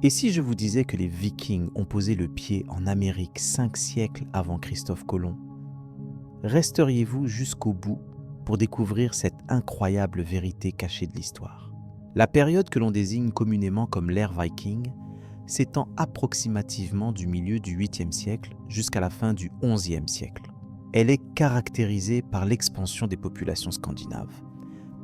Et si je vous disais que les Vikings ont posé le pied en Amérique 5 siècles avant Christophe Colomb, resteriez-vous jusqu'au bout pour découvrir cette incroyable vérité cachée de l'histoire? La période que l'on désigne communément comme l'ère Viking s'étend approximativement du milieu du 8e siècle jusqu'à la fin du 11e siècle. Elle est caractérisée par l'expansion des populations scandinaves,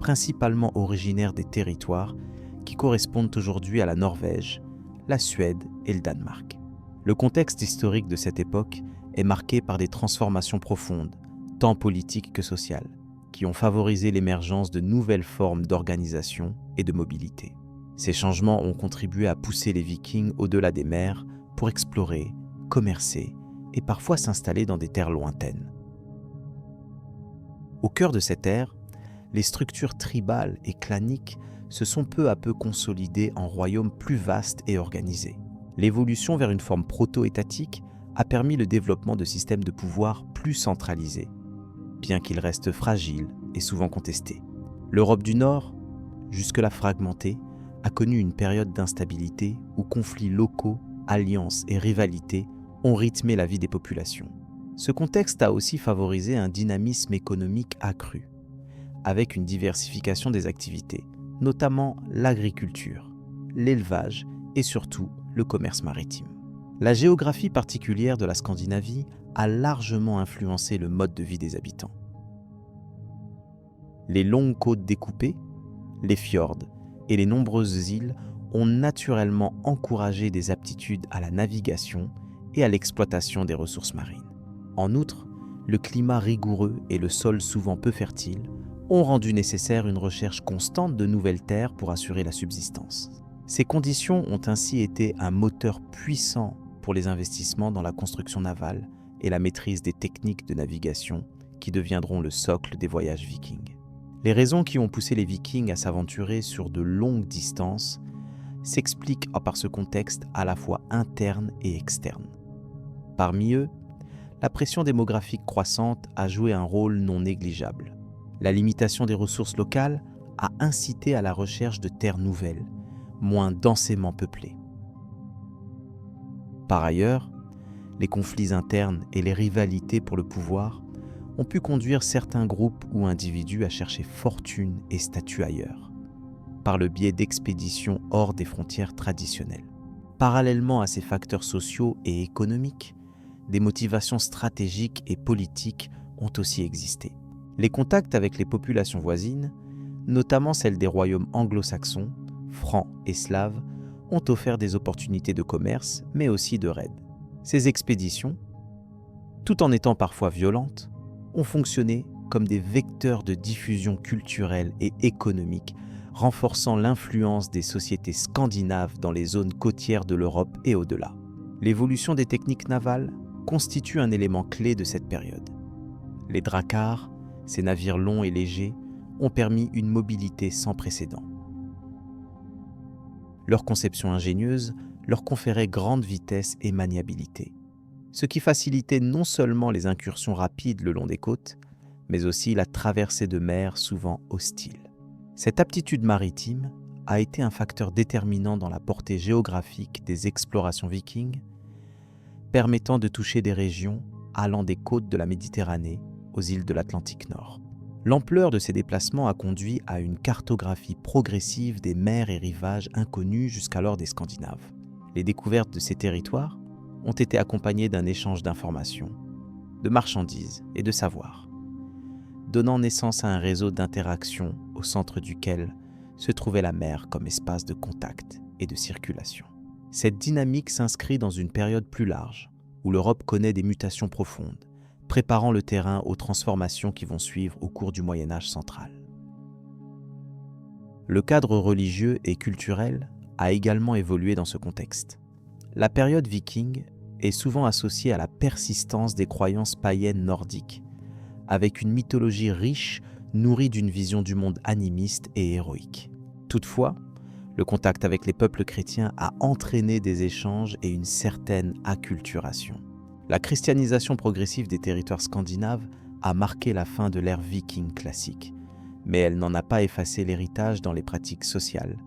principalement originaires des territoires qui correspondent aujourd'hui à la Norvège, la Suède et le Danemark. Le contexte historique de cette époque est marqué par des transformations profondes, tant politiques que sociales, qui ont favorisé l'émergence de nouvelles formes d'organisation et de mobilité. Ces changements ont contribué à pousser les Vikings au-delà des mers pour explorer, commercer et parfois s'installer dans des terres lointaines. Au cœur de cette ère, les structures tribales et claniques se sont peu à peu consolidées en royaumes plus vastes et organisés. L'évolution vers une forme proto-étatique a permis le développement de systèmes de pouvoir plus centralisés, bien qu'ils restent fragiles et souvent contestés. L'Europe du Nord, jusque-là fragmentée, a connu une période d'instabilité où conflits locaux, alliances et rivalités ont rythmé la vie des populations. Ce contexte a aussi favorisé un dynamisme économique accru, avec une diversification des activités, notamment l'agriculture, l'élevage et surtout le commerce maritime. La géographie particulière de la Scandinavie a largement influencé le mode de vie des habitants. Les longues côtes découpées, les fjords et les nombreuses îles ont naturellement encouragé des aptitudes à la navigation et à l'exploitation des ressources marines. En outre, le climat rigoureux et le sol souvent peu fertile ont rendu nécessaire une recherche constante de nouvelles terres pour assurer la subsistance. Ces conditions ont ainsi été un moteur puissant pour les investissements dans la construction navale et la maîtrise des techniques de navigation qui deviendront le socle des voyages vikings. Les raisons qui ont poussé les Vikings à s'aventurer sur de longues distances s'expliquent par ce contexte à la fois interne et externe. Parmi eux, la pression démographique croissante a joué un rôle non négligeable. La limitation des ressources locales a incité à la recherche de terres nouvelles, moins densément peuplées. Par ailleurs, les conflits internes et les rivalités pour le pouvoir ont pu conduire certains groupes ou individus à chercher fortune et statut ailleurs, par le biais d'expéditions hors des frontières traditionnelles. Parallèlement à ces facteurs sociaux et économiques, des motivations stratégiques et politiques ont aussi existé. Les contacts avec les populations voisines, notamment celles des royaumes anglo-saxons, francs et slaves, ont offert des opportunités de commerce, mais aussi de raids. Ces expéditions, tout en étant parfois violentes, ont fonctionné comme des vecteurs de diffusion culturelle et économique, renforçant l'influence des sociétés scandinaves dans les zones côtières de l'Europe et au-delà. L'évolution des techniques navales constitue un élément clé de cette période. Les dracars, ces navires longs et légers, ont permis une mobilité sans précédent. Leur conception ingénieuse leur conférait grande vitesse et maniabilité, ce qui facilitait non seulement les incursions rapides le long des côtes, mais aussi la traversée de mers souvent hostiles. Cette aptitude maritime a été un facteur déterminant dans la portée géographique des explorations vikings, permettant de toucher des régions allant des côtes de la Méditerranée aux îles de l'Atlantique Nord. L'ampleur de ces déplacements a conduit à une cartographie progressive des mers et rivages inconnus jusqu'alors des Scandinaves. Les découvertes de ces territoires ont été accompagnées d'un échange d'informations, de marchandises et de savoirs, donnant naissance à un réseau d'interactions au centre duquel se trouvait la mer comme espace de contact et de circulation. Cette dynamique s'inscrit dans une période plus large, où l'Europe connaît des mutations profondes, préparant le terrain aux transformations qui vont suivre au cours du Moyen Âge central. Le cadre religieux et culturel a également évolué dans ce contexte. La période viking est souvent associée à la persistance des croyances païennes nordiques, avec une mythologie riche nourrie d'une vision du monde animiste et héroïque. Toutefois, le contact avec les peuples chrétiens a entraîné des échanges et une certaine acculturation. La christianisation progressive des territoires scandinaves a marqué la fin de l'ère viking classique, mais elle n'en a pas effacé l'héritage dans les pratiques sociales,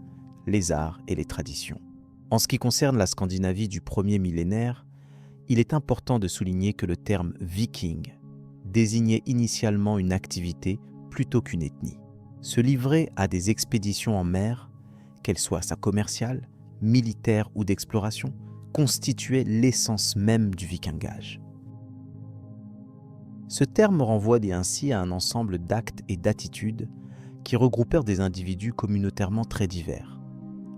les arts et les traditions. En ce qui concerne la Scandinavie du premier millénaire, il est important de souligner que le terme « viking » désignait initialement une activité plutôt qu'une ethnie. Se livrer à des expéditions en mer, qu'elles soient commerciales, militaires ou d'exploration, constituait l'essence même du vikingage. Ce terme renvoie ainsi à un ensemble d'actes et d'attitudes qui regroupèrent des individus communautairement très divers,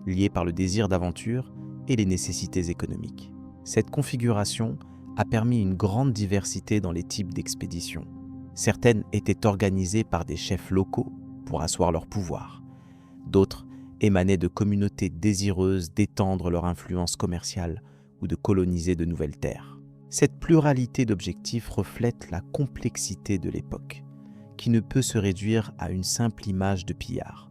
liés par le désir d'aventure et les nécessités économiques. Cette configuration a permis une grande diversité dans les types d'expéditions. Certaines étaient organisées par des chefs locaux pour asseoir leur pouvoir. D'autres émanaient de communautés désireuses d'étendre leur influence commerciale ou de coloniser de nouvelles terres. Cette pluralité d'objectifs reflète la complexité de l'époque, qui ne peut se réduire à une simple image de pillard,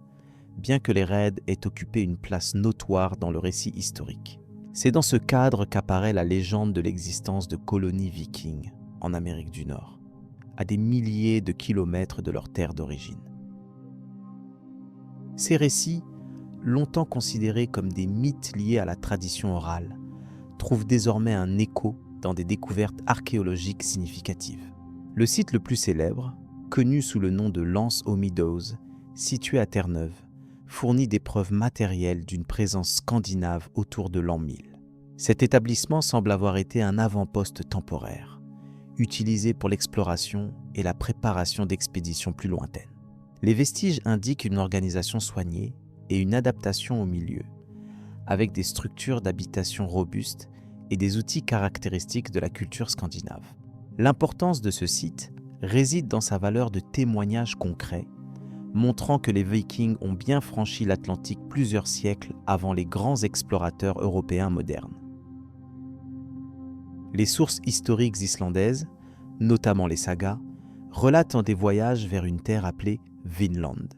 bien que les raids aient occupé une place notoire dans le récit historique. C'est dans ce cadre qu'apparaît la légende de l'existence de colonies vikings en Amérique du Nord, à des milliers de kilomètres de leur terre d'origine. Ces récits, longtemps considérés comme des mythes liés à la tradition orale, trouvent désormais un écho dans des découvertes archéologiques significatives. Le site le plus célèbre, connu sous le nom de l'Anse aux Meadows, situé à Terre-Neuve, fournit des preuves matérielles d'une présence scandinave autour de l'an 1000. Cet établissement semble avoir été un avant-poste temporaire, utilisé pour l'exploration et la préparation d'expéditions plus lointaines. Les vestiges indiquent une organisation soignée et une adaptation au milieu, avec des structures d'habitation robustes et des outils caractéristiques de la culture scandinave. L'importance de ce site réside dans sa valeur de témoignage concret, montrant que les Vikings ont bien franchi l'Atlantique plusieurs siècles avant les grands explorateurs européens modernes. Les sources historiques islandaises, notamment les sagas, relatent des voyages vers une terre appelée Vinland,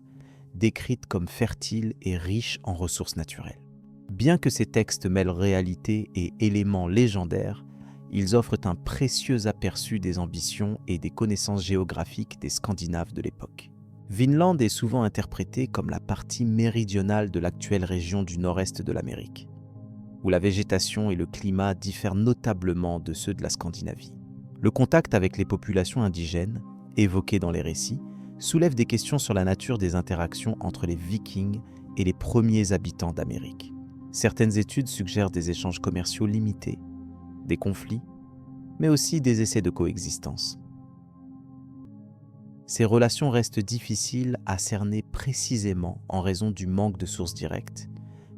décrite comme fertile et riche en ressources naturelles. Bien que ces textes mêlent réalité et éléments légendaires, ils offrent un précieux aperçu des ambitions et des connaissances géographiques des Scandinaves de l'époque. Vinland est souvent interprété comme la partie méridionale de l'actuelle région du nord-est de l'Amérique, où la végétation et le climat diffèrent notablement de ceux de la Scandinavie. Le contact avec les populations indigènes, évoqué dans les récits, soulève des questions sur la nature des interactions entre les Vikings et les premiers habitants d'Amérique. Certaines études suggèrent des échanges commerciaux limités, des conflits, mais aussi des essais de coexistence. Ces relations restent difficiles à cerner précisément en raison du manque de sources directes,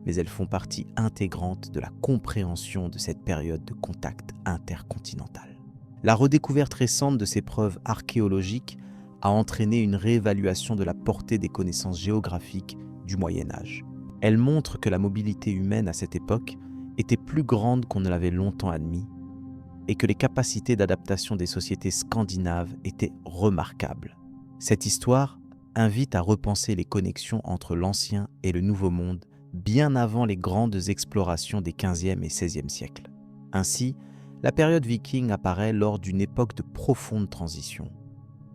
mais elles font partie intégrante de la compréhension de cette période de contact intercontinental. La redécouverte récente de ces preuves archéologiques a entraîné une réévaluation de la portée des connaissances géographiques du Moyen Âge. Elle montre que la mobilité humaine à cette époque était plus grande qu'on ne l'avait longtemps admis et que les capacités d'adaptation des sociétés scandinaves étaient remarquables. Cette histoire invite à repenser les connexions entre l'Ancien et le Nouveau Monde bien avant les grandes explorations des XVe et XVIe siècles. Ainsi, la période viking apparaît lors d'une époque de profonde transition,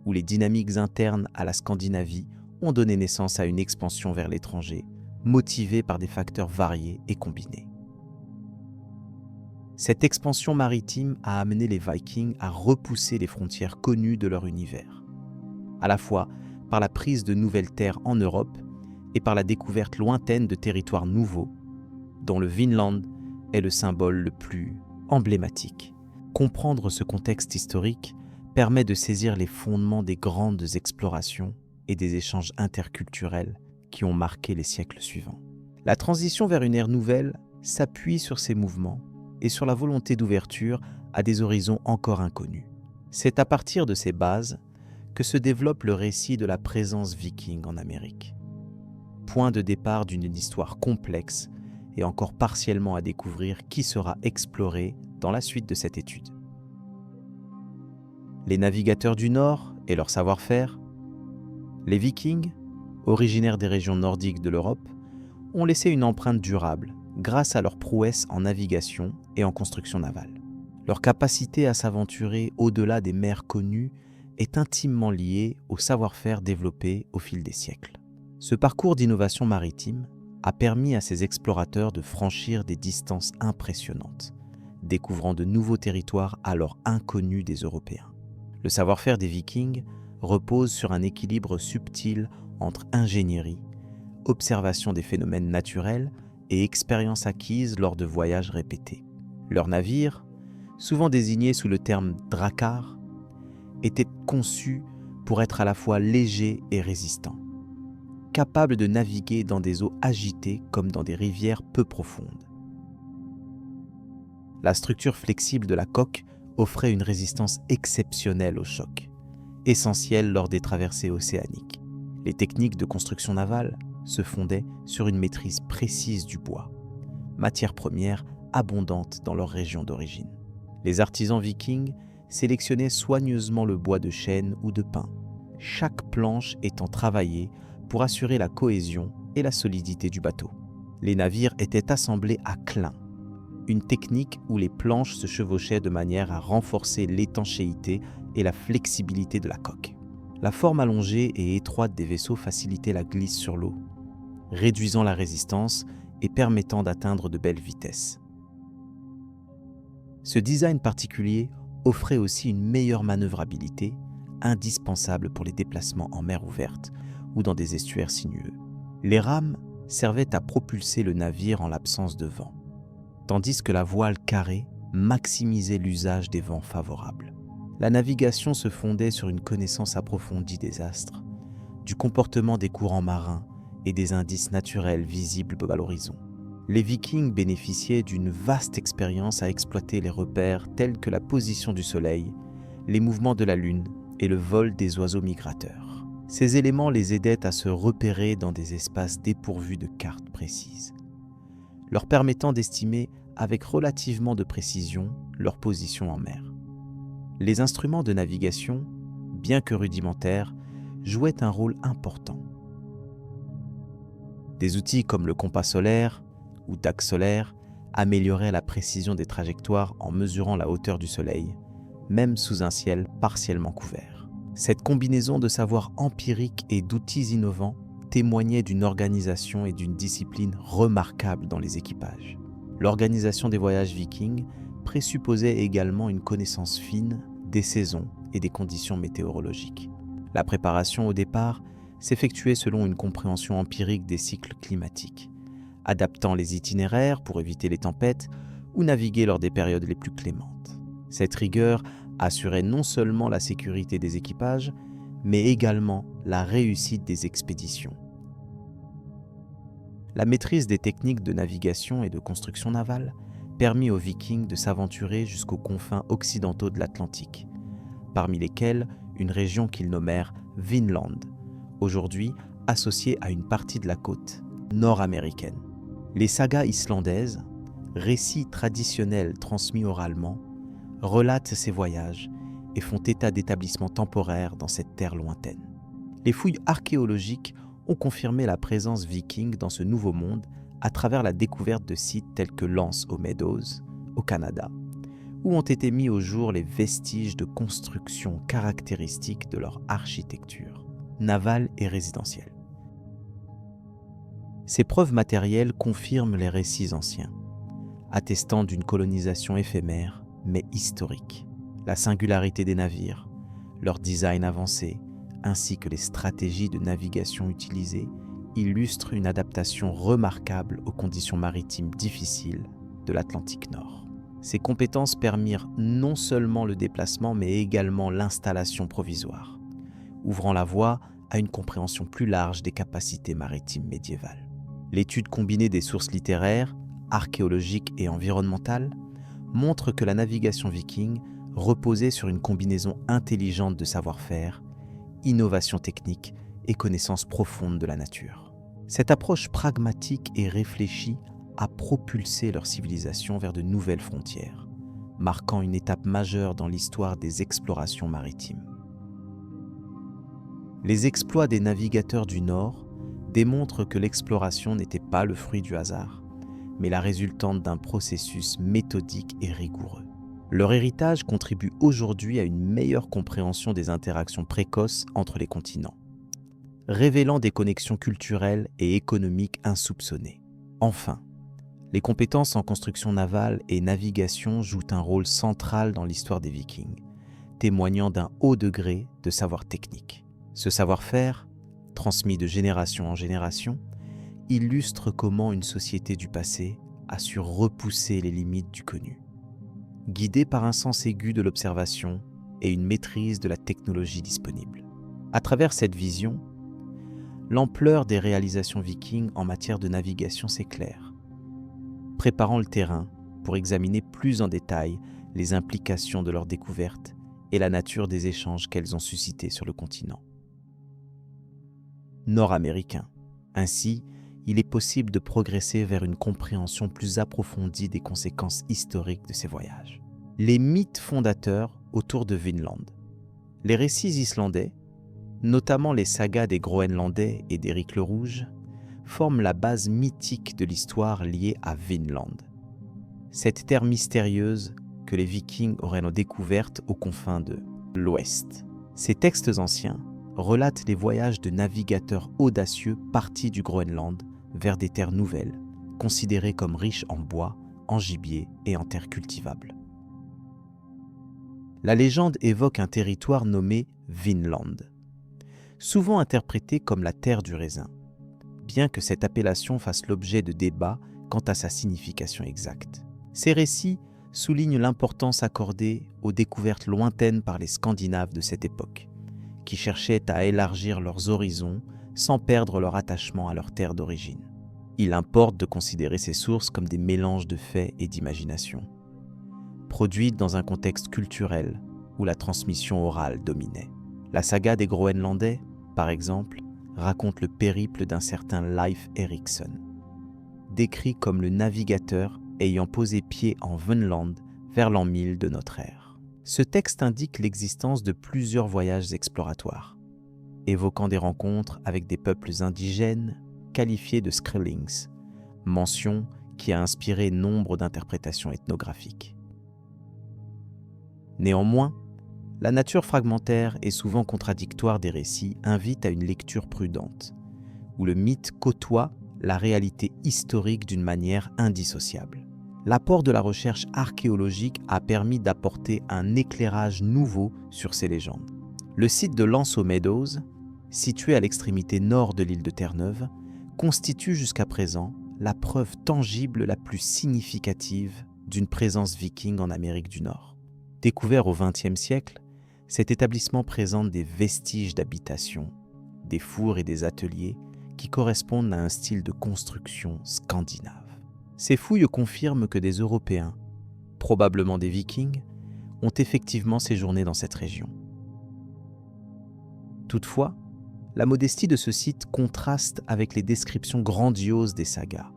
où les dynamiques internes à la Scandinavie ont donné naissance à une expansion vers l'étranger, motivée par des facteurs variés et combinés. Cette expansion maritime a amené les Vikings à repousser les frontières connues de leur univers, à la fois par la prise de nouvelles terres en Europe et par la découverte lointaine de territoires nouveaux, dont le Vinland est le symbole le plus emblématique. Comprendre ce contexte historique permet de saisir les fondements des grandes explorations et des échanges interculturels qui ont marqué les siècles suivants. La transition vers une ère nouvelle s'appuie sur ces mouvements et sur la volonté d'ouverture à des horizons encore inconnus. C'est à partir de ces bases que se développe le récit de la présence viking en Amérique. Point de départ d'une histoire complexe et encore partiellement à découvrir qui sera exploré dans la suite de cette étude. Les navigateurs du Nord et leur savoir-faire, les Vikings, originaires des régions nordiques de l'Europe, ont laissé une empreinte durable grâce à leur prouesse en navigation et en construction navale. Leur capacité à s'aventurer au-delà des mers connues est intimement liée au savoir-faire développé au fil des siècles. Ce parcours d'innovation maritime a permis à ces explorateurs de franchir des distances impressionnantes, découvrant de nouveaux territoires alors inconnus des Européens. Le savoir-faire des Vikings repose sur un équilibre subtil entre ingénierie, observation des phénomènes naturels et expérience acquise lors de voyages répétés. Leurs navires, souvent désignés sous le terme drakkar, étaient conçus pour être à la fois légers et résistants, capables de naviguer dans des eaux agitées comme dans des rivières peu profondes. La structure flexible de la coque offrait une résistance exceptionnelle au choc, essentielle lors des traversées océaniques. Les techniques de construction navale se fondaient sur une maîtrise précise du bois, matière première abondante dans leur région d'origine. Les artisans vikings sélectionnaient soigneusement le bois de chêne ou de pin, chaque planche étant travaillée pour assurer la cohésion et la solidité du bateau. Les navires étaient assemblés à clin, une technique où les planches se chevauchaient de manière à renforcer l'étanchéité et la flexibilité de la coque. La forme allongée et étroite des vaisseaux facilitait la glisse sur l'eau, réduisant la résistance et permettant d'atteindre de belles vitesses. Ce design particulier offrait aussi une meilleure manœuvrabilité, indispensable pour les déplacements en mer ouverte ou dans des estuaires sinueux. Les rames servaient à propulser le navire en l'absence de vent, tandis que la voile carrée maximisait l'usage des vents favorables. La navigation se fondait sur une connaissance approfondie des astres, du comportement des courants marins et des indices naturels visibles à l'horizon. Les Vikings bénéficiaient d'une vaste expérience à exploiter les repères tels que la position du soleil, les mouvements de la lune et le vol des oiseaux migrateurs. Ces éléments les aidaient à se repérer dans des espaces dépourvus de cartes précises, leur permettant d'estimer avec relativement de précision leur position en mer. Les instruments de navigation, bien que rudimentaires, jouaient un rôle important. Des outils comme le compas solaire ou dague solaire amélioraient la précision des trajectoires en mesurant la hauteur du soleil, même sous un ciel partiellement couvert. Cette combinaison de savoirs empiriques et d'outils innovants témoignait d'une organisation et d'une discipline remarquables dans les équipages. L'organisation des voyages vikings présupposait également une connaissance fine des saisons et des conditions météorologiques. La préparation au départ s'effectuait selon une compréhension empirique des cycles climatiques, adaptant les itinéraires pour éviter les tempêtes ou naviguer lors des périodes les plus clémentes. Cette rigueur assurait non seulement la sécurité des équipages, mais également la réussite des expéditions. La maîtrise des techniques de navigation et de construction navale permit aux Vikings de s'aventurer jusqu'aux confins occidentaux de l'Atlantique, parmi lesquels une région qu'ils nommèrent Vinland, aujourd'hui associée à une partie de la côte nord-américaine. Les sagas islandaises, récits traditionnels transmis oralement, relatent ces voyages et font état d'établissements temporaires dans cette terre lointaine. Les fouilles archéologiques ont confirmé la présence viking dans ce nouveau monde à travers la découverte de sites tels que Lance aux Meadows, au Canada, où ont été mis au jour les vestiges de constructions caractéristiques de leur architecture, navale et résidentielle. Ces preuves matérielles confirment les récits anciens, attestant d'une colonisation éphémère mais historique. La singularité des navires, leur design avancé, ainsi que les stratégies de navigation utilisées illustrent une adaptation remarquable aux conditions maritimes difficiles de l'Atlantique Nord. Ces compétences permirent non seulement le déplacement mais également l'installation provisoire, ouvrant la voie à une compréhension plus large des capacités maritimes médiévales. L'étude combinée des sources littéraires, archéologiques et environnementales montre que la navigation viking reposait sur une combinaison intelligente de savoir-faire, innovation technique et connaissance profonde de la nature. Cette approche pragmatique et réfléchie a propulsé leur civilisation vers de nouvelles frontières, marquant une étape majeure dans l'histoire des explorations maritimes. Les exploits des navigateurs du Nord démontrent que l'exploration n'était pas le fruit du hasard, mais la résultante d'un processus méthodique et rigoureux. Leur héritage contribue aujourd'hui à une meilleure compréhension des interactions précoces entre les continents, révélant des connexions culturelles et économiques insoupçonnées. Enfin, les compétences en construction navale et navigation jouent un rôle central dans l'histoire des Vikings, témoignant d'un haut degré de savoir technique. Ce savoir-faire, transmis de génération en génération, illustre comment une société du passé a su repousser les limites du connu. Guidée par un sens aigu de l'observation et une maîtrise de la technologie disponible. À travers cette vision, l'ampleur des réalisations vikings en matière de navigation s'éclaire, préparant le terrain pour examiner plus en détail les implications de leurs découvertes et la nature des échanges qu'elles ont suscités sur le continent nord-américain. Ainsi, il est possible de progresser vers une compréhension plus approfondie des conséquences historiques de ces voyages. Les mythes fondateurs autour de Vinland. Les récits islandais, notamment les sagas des Groenlandais et d'Éric le Rouge, forment la base mythique de l'histoire liée à Vinland. Cette terre mystérieuse que les Vikings auraient découverte aux confins de l'Ouest. Ces textes anciens relatent les voyages de navigateurs audacieux partis du Groenland vers des terres nouvelles, considérées comme riches en bois, en gibier et en terres cultivables. La légende évoque un territoire nommé Vinland, souvent interprété comme la terre du raisin, bien que cette appellation fasse l'objet de débats quant à sa signification exacte. Ces récits soulignent l'importance accordée aux découvertes lointaines par les Scandinaves de cette époque, qui cherchaient à élargir leurs horizons sans perdre leur attachement à leur terre d'origine. Il importe de considérer ces sources comme des mélanges de faits et d'imagination, produites dans un contexte culturel où la transmission orale dominait. La saga des Groenlandais, par exemple, raconte le périple d'un certain Leif Erikson, décrit comme le navigateur ayant posé pied en Vinland vers l'an 1000 de notre ère. Ce texte indique l'existence de plusieurs voyages exploratoires, évoquant des rencontres avec des peuples indigènes qualifiés de Skrellings, mention qui a inspiré nombre d'interprétations ethnographiques. Néanmoins, la nature fragmentaire et souvent contradictoire des récits invite à une lecture prudente, où le mythe côtoie la réalité historique d'une manière indissociable. L'apport de la recherche archéologique a permis d'apporter un éclairage nouveau sur ces légendes. Le site de Lanceau Meadows, situé à l'extrémité nord de l'île de Terre-Neuve, constitue jusqu'à présent la preuve tangible la plus significative d'une présence viking en Amérique du Nord. Découvert au XXe siècle, cet établissement présente des vestiges d'habitation, des fours et des ateliers qui correspondent à un style de construction scandinave. Ces fouilles confirment que des Européens, probablement des Vikings, ont effectivement séjourné dans cette région. Toutefois, la modestie de ce site contraste avec les descriptions grandioses des sagas,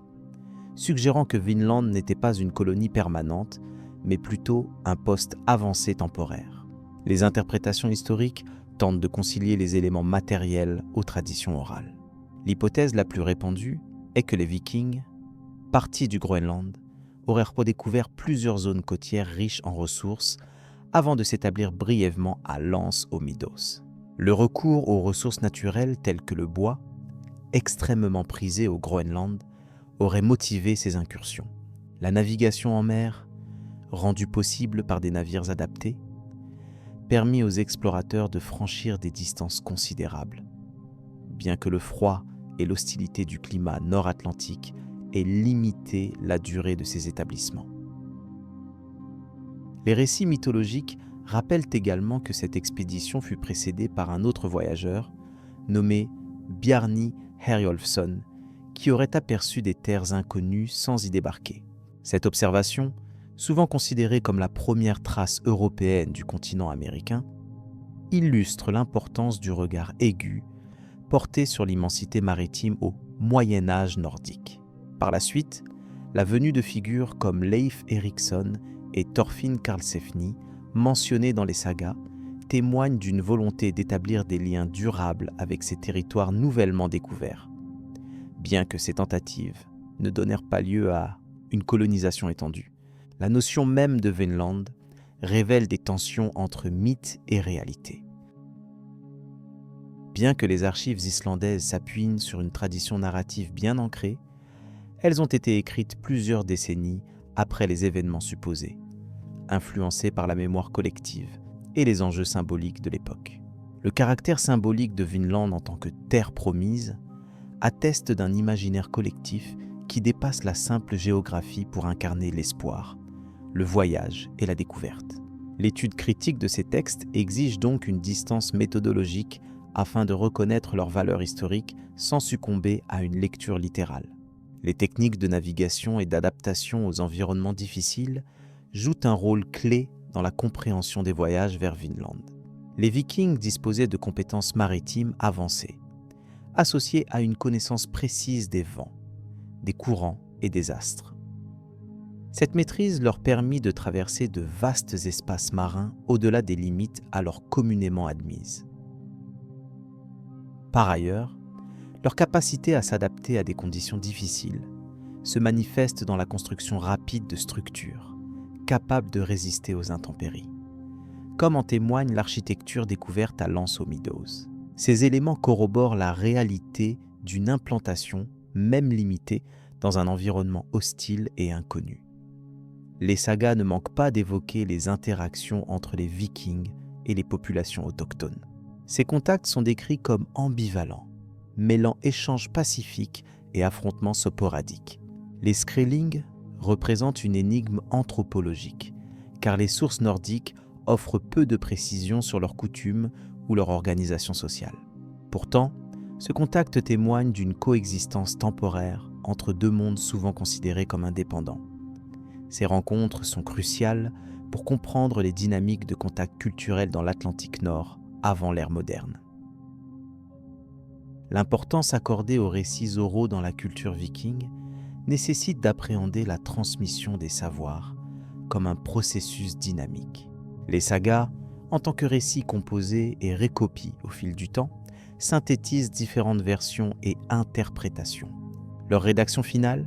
suggérant que Vinland n'était pas une colonie permanente, mais plutôt un poste avancé temporaire. Les interprétations historiques tentent de concilier les éléments matériels aux traditions orales. L'hypothèse la plus répandue est que les Vikings, partis du Groenland, auraient redécouvert plusieurs zones côtières riches en ressources avant de s'établir brièvement à Lance aux Middos. Le recours aux ressources naturelles telles que le bois, extrêmement prisé au Groenland, aurait motivé ces incursions. La navigation en mer, rendue possible par des navires adaptés, permit aux explorateurs de franchir des distances considérables, bien que le froid et l'hostilité du climat nord-atlantique aient limité la durée de ces établissements. Les récits mythologiques rappellent également que cette expédition fut précédée par un autre voyageur, nommé Bjarni Herjolfsson, qui aurait aperçu des terres inconnues sans y débarquer. Cette observation, souvent considérée comme la première trace européenne du continent américain, illustre l'importance du regard aigu porté sur l'immensité maritime au Moyen Âge nordique. Par la suite, la venue de figures comme Leif Erikson et Thorfinn Karlsefni, mentionnés dans les sagas, témoignent d'une volonté d'établir des liens durables avec ces territoires nouvellement découverts, bien que ces tentatives ne donnèrent pas lieu à une colonisation étendue. La notion même de Vinland révèle des tensions entre mythe et réalité. Bien que les archives islandaises s'appuient sur une tradition narrative bien ancrée, elles ont été écrites plusieurs décennies après les événements supposés, influencées par la mémoire collective et les enjeux symboliques de l'époque. Le caractère symbolique de Vinland en tant que terre promise atteste d'un imaginaire collectif qui dépasse la simple géographie pour incarner l'espoir, le voyage et la découverte. L'étude critique de ces textes exige donc une distance méthodologique afin de reconnaître leur valeur historique sans succomber à une lecture littérale. Les techniques de navigation et d'adaptation aux environnements difficiles jouent un rôle clé dans la compréhension des voyages vers Vinland. Les Vikings disposaient de compétences maritimes avancées, associées à une connaissance précise des vents, des courants et des astres. Cette maîtrise leur permit de traverser de vastes espaces marins au-delà des limites alors communément admises. Par ailleurs, leur capacité à s'adapter à des conditions difficiles se manifeste dans la construction rapide de structures, capables de résister aux intempéries, comme en témoigne l'architecture découverte à Lance aux Meadows. Ces éléments corroborent la réalité d'une implantation, même limitée, dans un environnement hostile et inconnu. Les sagas ne manquent pas d'évoquer les interactions entre les Vikings et les populations autochtones. Ces contacts sont décrits comme ambivalents, mêlant échanges pacifiques et affrontements sporadiques. Les Skrælings représentent une énigme anthropologique, car les sources nordiques offrent peu de précisions sur leurs coutumes ou leur organisation sociale. Pourtant, ce contact témoigne d'une coexistence temporaire entre deux mondes souvent considérés comme indépendants. Ces rencontres sont cruciales pour comprendre les dynamiques de contact culturel dans l'Atlantique Nord avant l'ère moderne. L'importance accordée aux récits oraux dans la culture viking nécessite d'appréhender la transmission des savoirs comme un processus dynamique. Les sagas, en tant que récits composés et récopiés au fil du temps, synthétisent différentes versions et interprétations. Leur rédaction finale,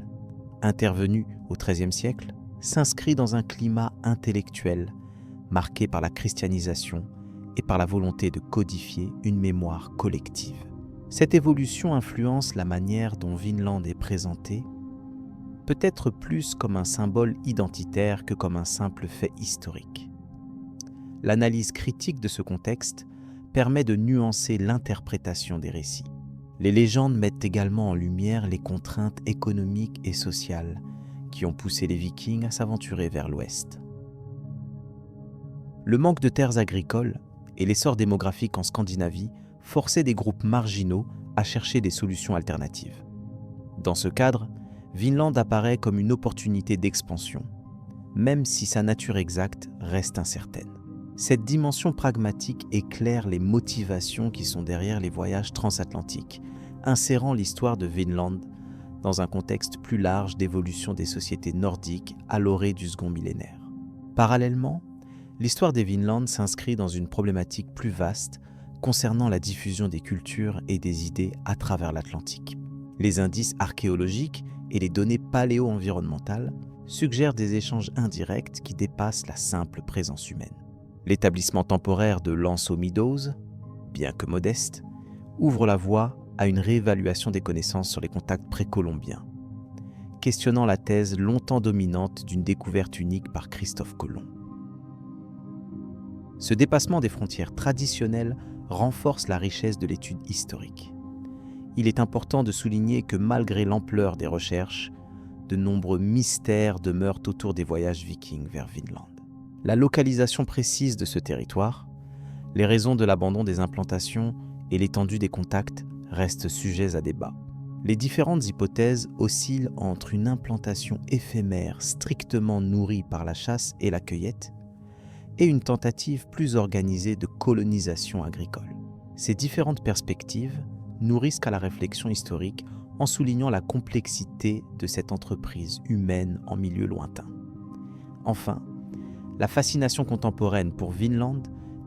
intervenue au XIIIe siècle, s'inscrit dans un climat intellectuel marqué par la christianisation et par la volonté de codifier une mémoire collective. Cette évolution influence la manière dont Vinland est présenté, peut-être plus comme un symbole identitaire que comme un simple fait historique. L'analyse critique de ce contexte permet de nuancer l'interprétation des récits. Les légendes mettent également en lumière les contraintes économiques et sociales qui ont poussé les Vikings à s'aventurer vers l'ouest. Le manque de terres agricoles et l'essor démographique en Scandinavie forçaient des groupes marginaux à chercher des solutions alternatives. Dans ce cadre, Vinland apparaît comme une opportunité d'expansion, même si sa nature exacte reste incertaine. Cette dimension pragmatique éclaire les motivations qui sont derrière les voyages transatlantiques, insérant l'histoire de Vinland dans un contexte plus large d'évolution des sociétés nordiques à l'orée du second millénaire. Parallèlement, l'histoire des Vinland s'inscrit dans une problématique plus vaste concernant la diffusion des cultures et des idées à travers l'Atlantique. Les indices archéologiques et les données paléo-environnementales suggèrent des échanges indirects qui dépassent la simple présence humaine. L'établissement temporaire de Lance aux Meadows, bien que modeste, ouvre la voie à une réévaluation des connaissances sur les contacts précolombiens, questionnant la thèse longtemps dominante d'une découverte unique par Christophe Colomb. Ce dépassement des frontières traditionnelles renforce la richesse de l'étude historique. Il est important de souligner que malgré l'ampleur des recherches, de nombreux mystères demeurent autour des voyages vikings vers Vinland. La localisation précise de ce territoire, les raisons de l'abandon des implantations et l'étendue des contacts restent sujets à débat. Les différentes hypothèses oscillent entre une implantation éphémère strictement nourrie par la chasse et la cueillette et une tentative plus organisée de colonisation agricole. Ces différentes perspectives nourrissent à la réflexion historique en soulignant la complexité de cette entreprise humaine en milieu lointain. Enfin, la fascination contemporaine pour Vinland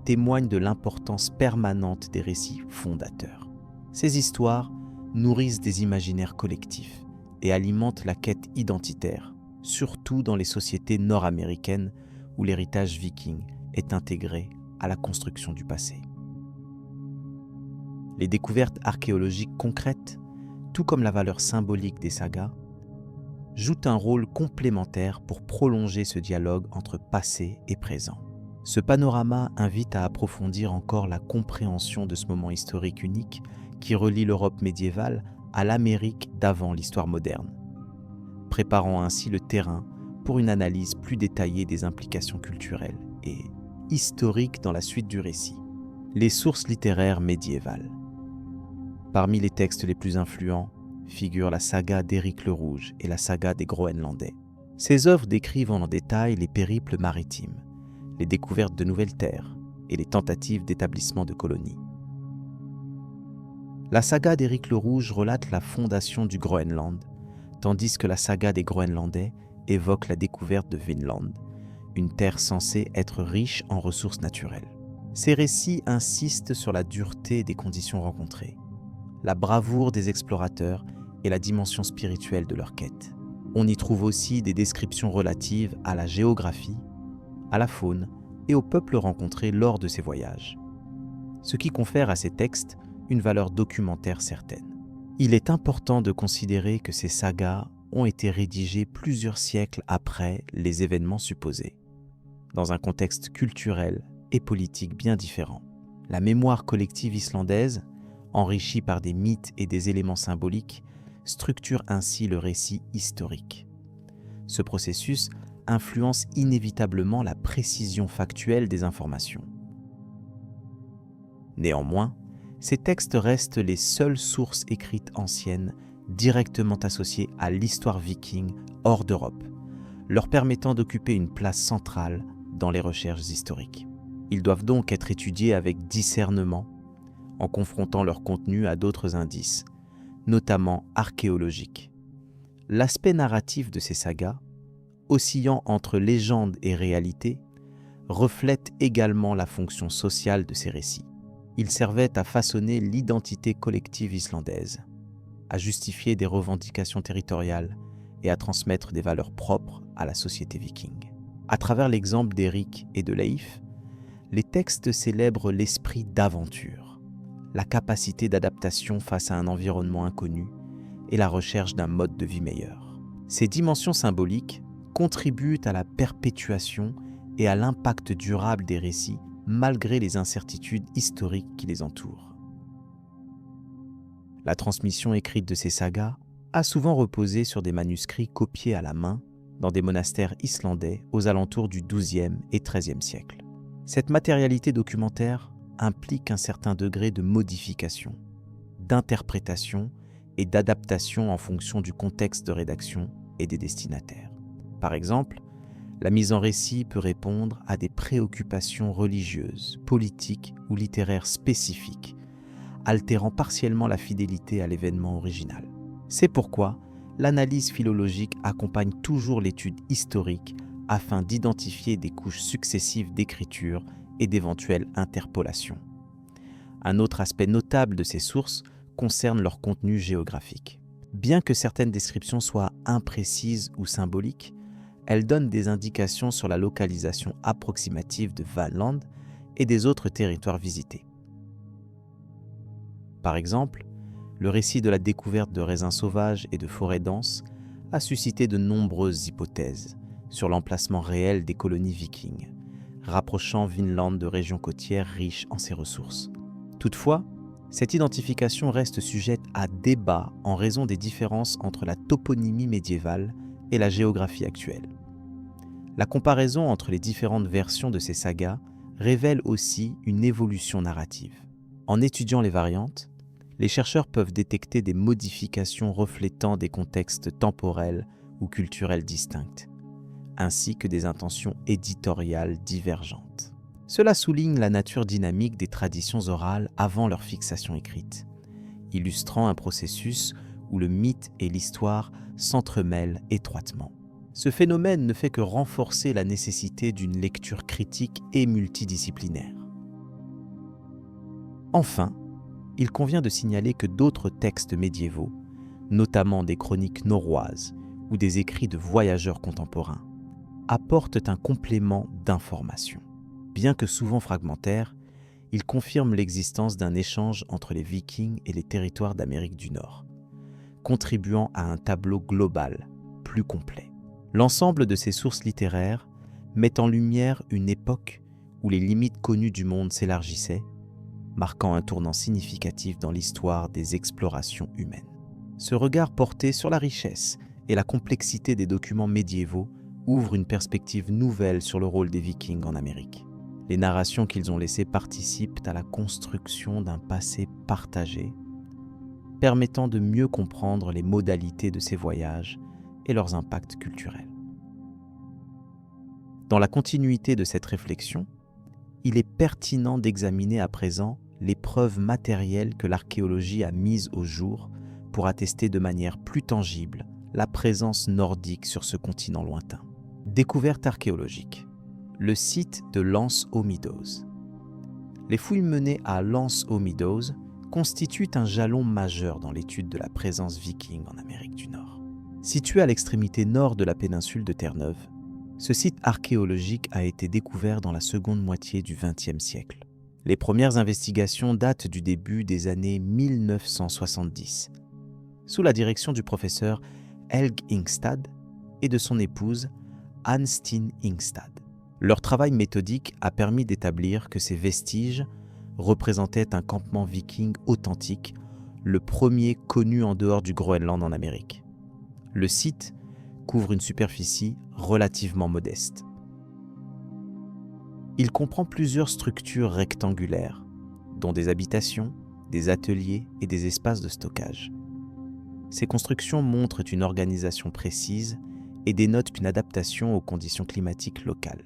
témoigne de l'importance permanente des récits fondateurs. Ces histoires nourrissent des imaginaires collectifs et alimentent la quête identitaire, surtout dans les sociétés nord-américaines où l'héritage viking est intégré à la construction du passé. Les découvertes archéologiques concrètes, tout comme la valeur symbolique des sagas, jouent un rôle complémentaire pour prolonger ce dialogue entre passé et présent. Ce panorama invite à approfondir encore la compréhension de ce moment historique unique qui relie l'Europe médiévale à l'Amérique d'avant l'histoire moderne, préparant ainsi le terrain pour une analyse plus détaillée des implications culturelles et historiques dans la suite du récit. Les sources littéraires médiévales. Parmi les textes les plus influents figurent la saga d'Éric le Rouge et la saga des Groenlandais. Ces œuvres décrivent en détail les périples maritimes, les découvertes de nouvelles terres et les tentatives d'établissement de colonies. La saga d'Éric le Rouge relate la fondation du Groenland, tandis que la saga des Groenlandais évoque la découverte de Vinland, une terre censée être riche en ressources naturelles. Ces récits insistent sur la dureté des conditions rencontrées, la bravoure des explorateurs et la dimension spirituelle de leur quête. On y trouve aussi des descriptions relatives à la géographie, à la faune et aux peuples rencontrés lors de ces voyages, ce qui confère à ces textes une valeur documentaire certaine. Il est important de considérer que ces sagas ont été rédigées plusieurs siècles après les événements supposés, dans un contexte culturel et politique bien différent. La mémoire collective islandaise, enrichie par des mythes et des éléments symboliques, structure ainsi le récit historique. Ce processus influence inévitablement la précision factuelle des informations. Néanmoins, ces textes restent les seules sources écrites anciennes directement associées à l'histoire viking hors d'Europe, leur permettant d'occuper une place centrale dans les recherches historiques. Ils doivent donc être étudiés avec discernement, en confrontant leur contenu à d'autres indices, notamment archéologiques. L'aspect narratif de ces sagas, oscillant entre légende et réalité, reflète également la fonction sociale de ces récits. Ils servaient à façonner l'identité collective islandaise, à justifier des revendications territoriales et à transmettre des valeurs propres à la société viking. À travers l'exemple d'Éric et de Leif, les textes célèbrent l'esprit d'aventure, la capacité d'adaptation face à un environnement inconnu et la recherche d'un mode de vie meilleur. Ces dimensions symboliques contribuent à la perpétuation et à l'impact durable des récits malgré les incertitudes historiques qui les entourent. La transmission écrite de ces sagas a souvent reposé sur des manuscrits copiés à la main dans des monastères islandais aux alentours du XIIe et XIIIe siècle. Cette matérialité documentaire implique un certain degré de modification, d'interprétation et d'adaptation en fonction du contexte de rédaction et des destinataires. Par exemple, la mise en récit peut répondre à des préoccupations religieuses, politiques ou littéraires spécifiques, altérant partiellement la fidélité à l'événement original. C'est pourquoi l'analyse philologique accompagne toujours l'étude historique afin d'identifier des couches successives d'écriture et d'éventuelles interpolations. Un autre aspect notable de ces sources concerne leur contenu géographique. Bien que certaines descriptions soient imprécises ou symboliques, elles donnent des indications sur la localisation approximative de Vinland et des autres territoires visités. Par exemple, le récit de la découverte de raisins sauvages et de forêts denses a suscité de nombreuses hypothèses sur l'emplacement réel des colonies vikings, rapprochant Vinland de régions côtières riches en ses ressources. Toutefois, cette identification reste sujette à débat en raison des différences entre la toponymie médiévale et la géographie actuelle. La comparaison entre les différentes versions de ces sagas révèle aussi une évolution narrative. En étudiant les variantes, les chercheurs peuvent détecter des modifications reflétant des contextes temporels ou culturels distincts, ainsi que des intentions éditoriales divergentes. Cela souligne la nature dynamique des traditions orales avant leur fixation écrite, illustrant un processus où le mythe et l'histoire s'entremêlent étroitement. Ce phénomène ne fait que renforcer la nécessité d'une lecture critique et multidisciplinaire. Enfin, il convient de signaler que d'autres textes médiévaux, notamment des chroniques norroises ou des écrits de voyageurs contemporains, apportent un complément d'information. Bien que souvent fragmentaires, Ils confirment l'existence d'un échange entre les Vikings et les territoires d'Amérique du Nord, contribuant à un tableau global, plus complet. L'ensemble de ces sources littéraires met en lumière une époque où les limites connues du monde s'élargissaient, marquant un tournant significatif dans l'histoire des explorations humaines. Ce regard porté sur la richesse et la complexité des documents médiévaux ouvre une perspective nouvelle sur le rôle des Vikings en Amérique. Les narrations qu'ils ont laissées participent à la construction d'un passé partagé, permettant de mieux comprendre les modalités de ces voyages et leurs impacts culturels. Dans la continuité de cette réflexion, il est pertinent d'examiner à présent les preuves matérielles que l'archéologie a mises au jour pour attester de manière plus tangible la présence nordique sur ce continent lointain. Découverte archéologique. Le site de Lance aux Meadows. Les fouilles menées à Lance aux Meadows constituent un jalon majeur dans l'étude de la présence viking en Amérique du Nord. Situé à l'extrémité nord de la péninsule de Terre-Neuve, ce site archéologique a été découvert dans la seconde moitié du XXe siècle. Les premières investigations datent du début des années 1970, sous la direction du professeur Helge Ingstad et de son épouse Anne-Stine Ingstad. Leur travail méthodique a permis d'établir que ces vestiges représentaient un campement viking authentique, le premier connu en dehors du Groenland en Amérique. Le site couvre une superficie relativement modeste. Il comprend plusieurs structures rectangulaires, dont des habitations, des ateliers et des espaces de stockage. Ces constructions montrent une organisation précise et dénotent une adaptation aux conditions climatiques locales.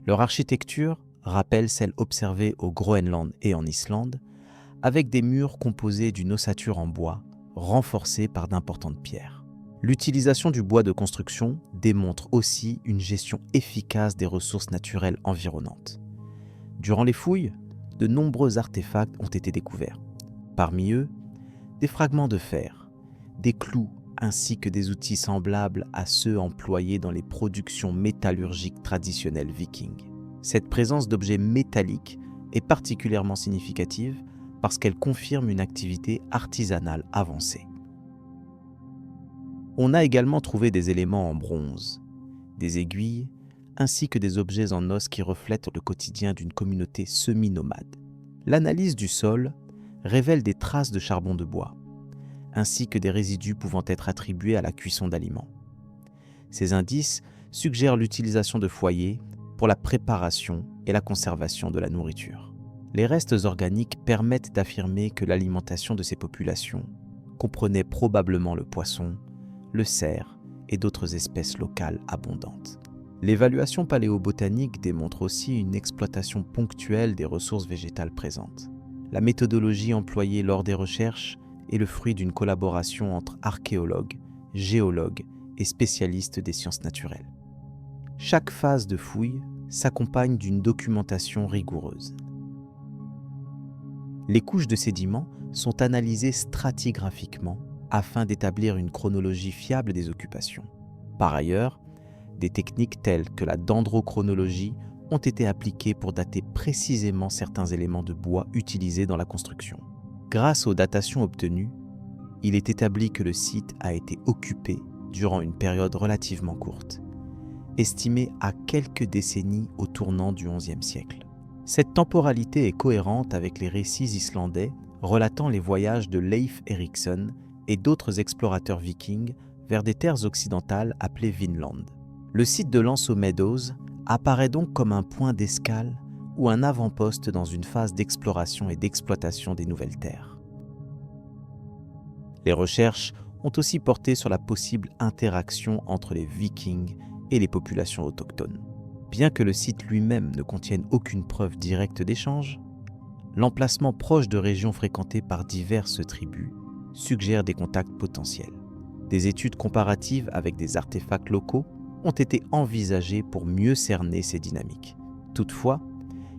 Leur architecture rappelle celle observée au Groenland et en Islande, avec des murs composés d'une ossature en bois, renforcée par d'importantes pierres. L'utilisation du bois de construction démontre aussi une gestion efficace des ressources naturelles environnantes. Durant les fouilles, de nombreux artefacts ont été découverts. Parmi eux, des fragments de fer, des clous ainsi que des outils semblables à ceux employés dans les productions métallurgiques traditionnelles vikings. Cette présence d'objets métalliques est particulièrement significative parce qu'elle confirme une activité artisanale avancée. On a également trouvé des éléments en bronze, des aiguilles, ainsi que des objets en os qui reflètent le quotidien d'une communauté semi-nomade. L'analyse du sol révèle des traces de charbon de bois, ainsi que des résidus pouvant être attribués à la cuisson d'aliments. Ces indices suggèrent l'utilisation de foyers pour la préparation et la conservation de la nourriture. Les restes organiques permettent d'affirmer que l'alimentation de ces populations comprenait probablement le poisson, le cerf et d'autres espèces locales abondantes. L'évaluation paléobotanique démontre aussi une exploitation ponctuelle des ressources végétales présentes. La méthodologie employée lors des recherches est le fruit d'une collaboration entre archéologues, géologues et spécialistes des sciences naturelles. Chaque phase de fouille s'accompagne d'une documentation rigoureuse. Les couches de sédiments sont analysées stratigraphiquement afin d'établir une chronologie fiable des occupations. Par ailleurs, des techniques telles que la dendrochronologie ont été appliquées pour dater précisément certains éléments de bois utilisés dans la construction. Grâce aux datations obtenues, il est établi que le site a été occupé durant une période relativement courte, estimée à quelques décennies au tournant du XIe siècle. Cette temporalité est cohérente avec les récits islandais relatant les voyages de Leif Erikson et d'autres explorateurs vikings vers des terres occidentales appelées Vinland. Le site de Lance aux Meadows apparaît donc comme un point d'escale ou un avant-poste dans une phase d'exploration et d'exploitation des nouvelles terres. Les recherches ont aussi porté sur la possible interaction entre les Vikings et les populations autochtones. Bien que le site lui-même ne contienne aucune preuve directe d'échange, l'emplacement proche de régions fréquentées par diverses tribus suggère des contacts potentiels. Des études comparatives avec des artefacts locaux ont été envisagées pour mieux cerner ces dynamiques. Toutefois,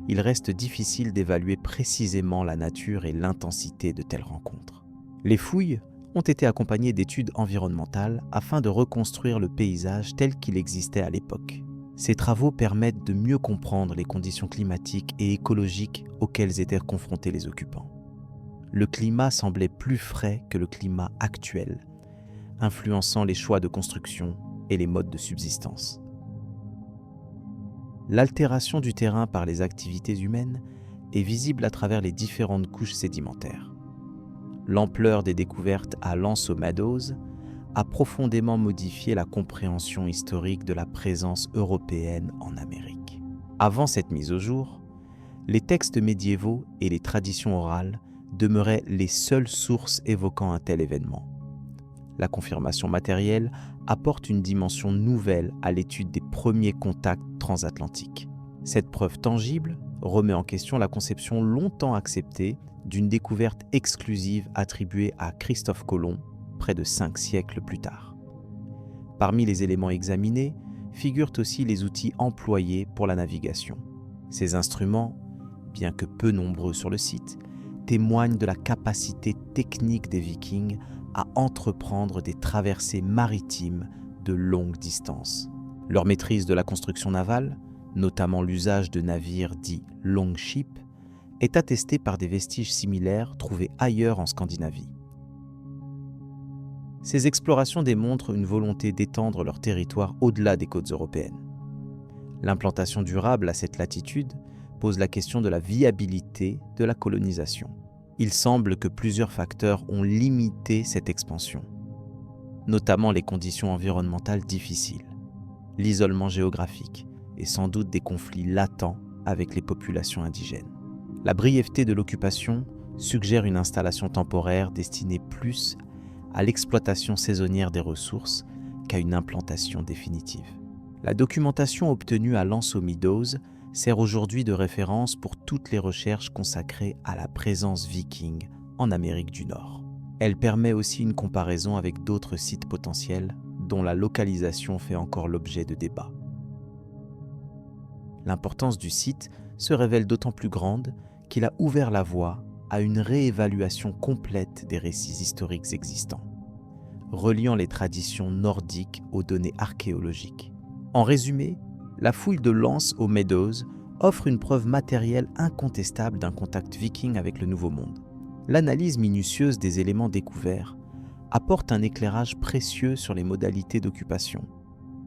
il reste difficile d'évaluer précisément la nature et l'intensité de telles rencontres. Les fouilles ont été accompagnées d'études environnementales afin de reconstruire le paysage tel qu'il existait à l'époque. Ces travaux permettent de mieux comprendre les conditions climatiques et écologiques auxquelles étaient confrontés les occupants. Le climat semblait plus frais que le climat actuel, influençant les choix de construction et les modes de subsistance. L'altération du terrain par les activités humaines est visible à travers les différentes couches sédimentaires. L'ampleur des découvertes à Lanzo Meadows a profondément modifié la compréhension historique de la présence européenne en Amérique. Avant cette mise au jour, les textes médiévaux et les traditions orales demeuraient les seules sources évoquant un tel événement. La confirmation matérielle apporte une dimension nouvelle à l'étude des premiers contacts transatlantiques. Cette preuve tangible remet en question la conception longtemps acceptée d'une découverte exclusive attribuée à Christophe Colomb près de 5 siècles plus tard. Parmi les éléments examinés figurent aussi les outils employés pour la navigation. Ces instruments, bien que peu nombreux sur le site, témoignent de la capacité technique des Vikings à entreprendre des traversées maritimes de longue distance. Leur maîtrise de la construction navale, notamment l'usage de navires dits longship, est attestée par des vestiges similaires trouvés ailleurs en Scandinavie. Ces explorations démontrent une volonté d'étendre leur territoire au-delà des côtes européennes. L'implantation durable à cette latitude pose la question de la viabilité de la colonisation. Il semble que plusieurs facteurs ont limité cette expansion, notamment les conditions environnementales difficiles, l'isolement géographique et sans doute des conflits latents avec les populations indigènes. La brièveté de l'occupation suggère une installation temporaire destinée plus à l'exploitation saisonnière des ressources qu'à une implantation définitive. La documentation obtenue à Lanzo Meadows sert aujourd'hui de référence pour toutes les recherches consacrées à la présence viking en Amérique du Nord. Elle permet aussi une comparaison avec d'autres sites potentiels dont la localisation fait encore l'objet de débats. L'importance du site se révèle d'autant plus grande qu'il a ouvert la voie à une réévaluation complète des récits historiques existants, reliant les traditions nordiques aux données archéologiques. En résumé, la fouille de Lanzo Meadows offre une preuve matérielle incontestable d'un contact viking avec le Nouveau Monde. L'analyse minutieuse des éléments découverts apporte un éclairage précieux sur les modalités d'occupation,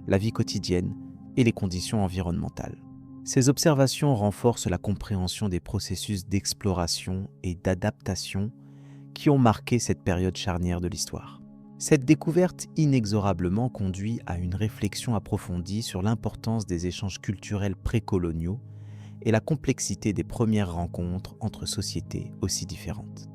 la vie quotidienne et les conditions environnementales. Ces observations renforcent la compréhension des processus d'exploration et d'adaptation qui ont marqué cette période charnière de l'histoire. Cette découverte inexorablement conduit à une réflexion approfondie sur l'importance des échanges culturels précoloniaux et la complexité des premières rencontres entre sociétés aussi différentes.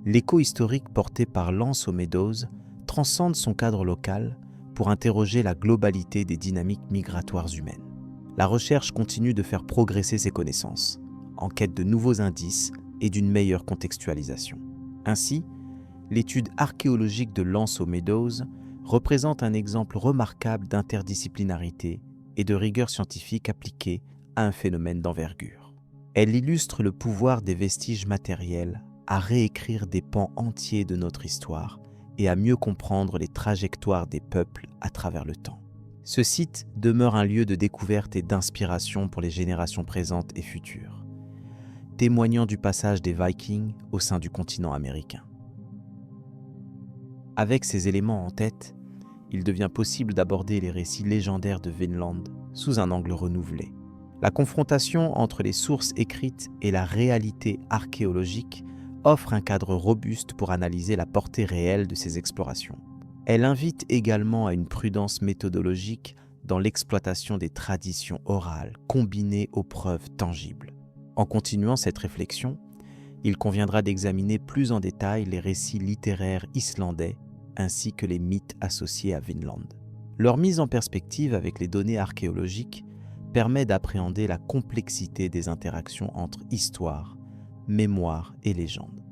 L'écho historique porté par Lanzo Meadows transcende son cadre local pour interroger la globalité des dynamiques migratoires humaines. La recherche continue de faire progresser ses connaissances, en quête de nouveaux indices et d'une meilleure contextualisation. Ainsi, l'étude archéologique de Lanzo Meadows représente un exemple remarquable d'interdisciplinarité et de rigueur scientifique appliquée à un phénomène d'envergure. Elle illustre le pouvoir des vestiges matériels à réécrire des pans entiers de notre histoire et à mieux comprendre les trajectoires des peuples à travers le temps. Ce site demeure un lieu de découverte et d'inspiration pour les générations présentes et futures, témoignant du passage des Vikings au sein du continent américain. Avec ces éléments en tête, il devient possible d'aborder les récits légendaires de Vinland sous un angle renouvelé. La confrontation entre les sources écrites et la réalité archéologique offre un cadre robuste pour analyser la portée réelle de ces explorations. Elle invite également à une prudence méthodologique dans l'exploitation des traditions orales combinées aux preuves tangibles. En continuant cette réflexion, il conviendra d'examiner plus en détail les récits littéraires islandais ainsi que les mythes associés à Vinland. Leur mise en perspective avec les données archéologiques permet d'appréhender la complexité des interactions entre histoire, mémoire et légende.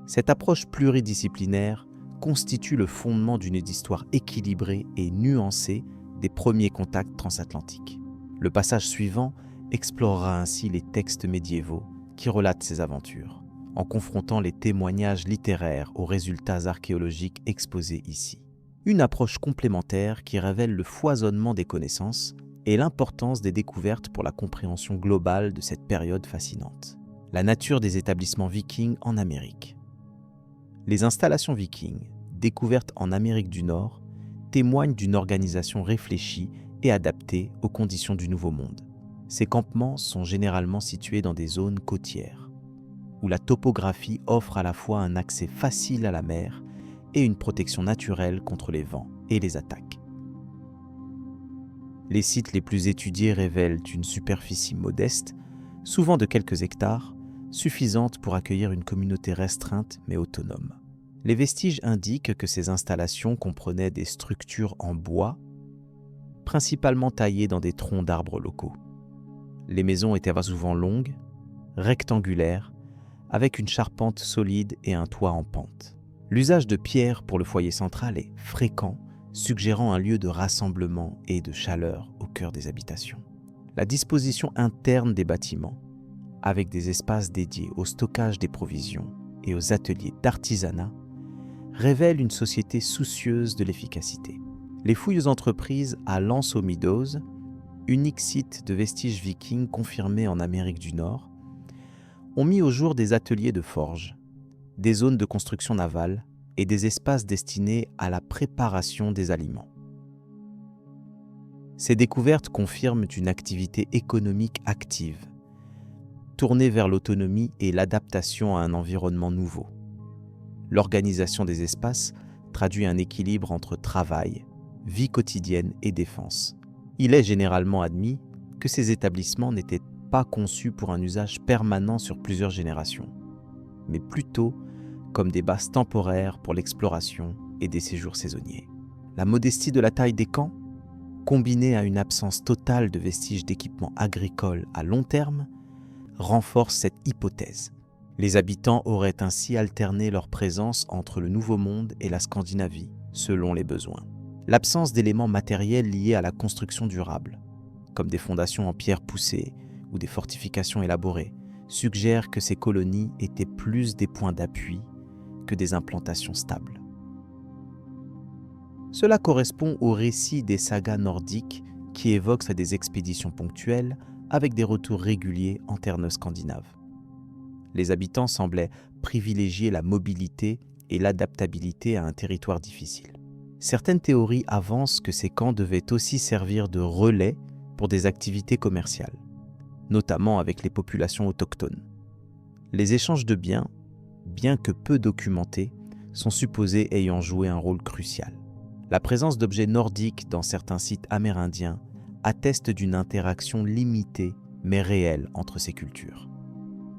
Cette approche pluridisciplinaire constitue le fondement d'une histoire équilibrée et nuancée des premiers contacts transatlantiques. Le passage suivant explorera ainsi les textes médiévaux qui relatent ces aventures, en confrontant les témoignages littéraires aux résultats archéologiques exposés ici. Une approche complémentaire qui révèle le foisonnement des connaissances et l'importance des découvertes pour la compréhension globale de cette période fascinante. La nature des établissements vikings en Amérique. Les installations vikings, découvertes en Amérique du Nord, témoignent d'une organisation réfléchie et adaptée aux conditions du Nouveau Monde. Ces campements sont généralement situés dans des zones côtières, où la topographie offre à la fois un accès facile à la mer et une protection naturelle contre les vents et les attaques. Les sites les plus étudiés révèlent une superficie modeste, souvent de quelques hectares, suffisante pour accueillir une communauté restreinte mais autonome. Les vestiges indiquent que ces installations comprenaient des structures en bois, principalement taillées dans des troncs d'arbres locaux. Les maisons étaient souvent longues, rectangulaires, avec une charpente solide et un toit en pente. L'usage de pierre pour le foyer central est fréquent, suggérant un lieu de rassemblement et de chaleur au cœur des habitations. La disposition interne des bâtiments, avec des espaces dédiés au stockage des provisions et aux ateliers d'artisanat, révèle une société soucieuse de l'efficacité. Les fouilles aux entreprises à Lance aux Meadows, unique site de vestiges vikings confirmé en Amérique du Nord, ont mis au jour des ateliers de forge, des zones de construction navale et des espaces destinés à la préparation des aliments. Ces découvertes confirment une activité économique active, tournée vers l'autonomie et l'adaptation à un environnement nouveau. L'organisation des espaces traduit un équilibre entre travail, vie quotidienne et défense. Il est généralement admis que ces établissements n'étaient pas conçus pour un usage permanent sur plusieurs générations, mais plutôt comme des bases temporaires pour l'exploration et des séjours saisonniers. La modestie de la taille des camps, combinée à une absence totale de vestiges d'équipements agricoles à long terme, renforce cette hypothèse. Les habitants auraient ainsi alterné leur présence entre le Nouveau Monde et la Scandinavie, selon les besoins. L'absence d'éléments matériels liés à la construction durable, comme des fondations en pierre poussée ou des fortifications élaborées, suggère que ces colonies étaient plus des points d'appui que des implantations stables. Cela correspond au récit des sagas nordiques qui évoquent des expéditions ponctuelles avec des retours réguliers en terre scandinave. Les habitants semblaient privilégier la mobilité et l'adaptabilité à un territoire difficile. Certaines théories avancent que ces camps devaient aussi servir de relais pour des activités commerciales, notamment avec les populations autochtones. Les échanges de biens, bien que peu documentés, sont supposés ayant joué un rôle crucial. La présence d'objets nordiques dans certains sites amérindiens atteste d'une interaction limitée mais réelle entre ces cultures.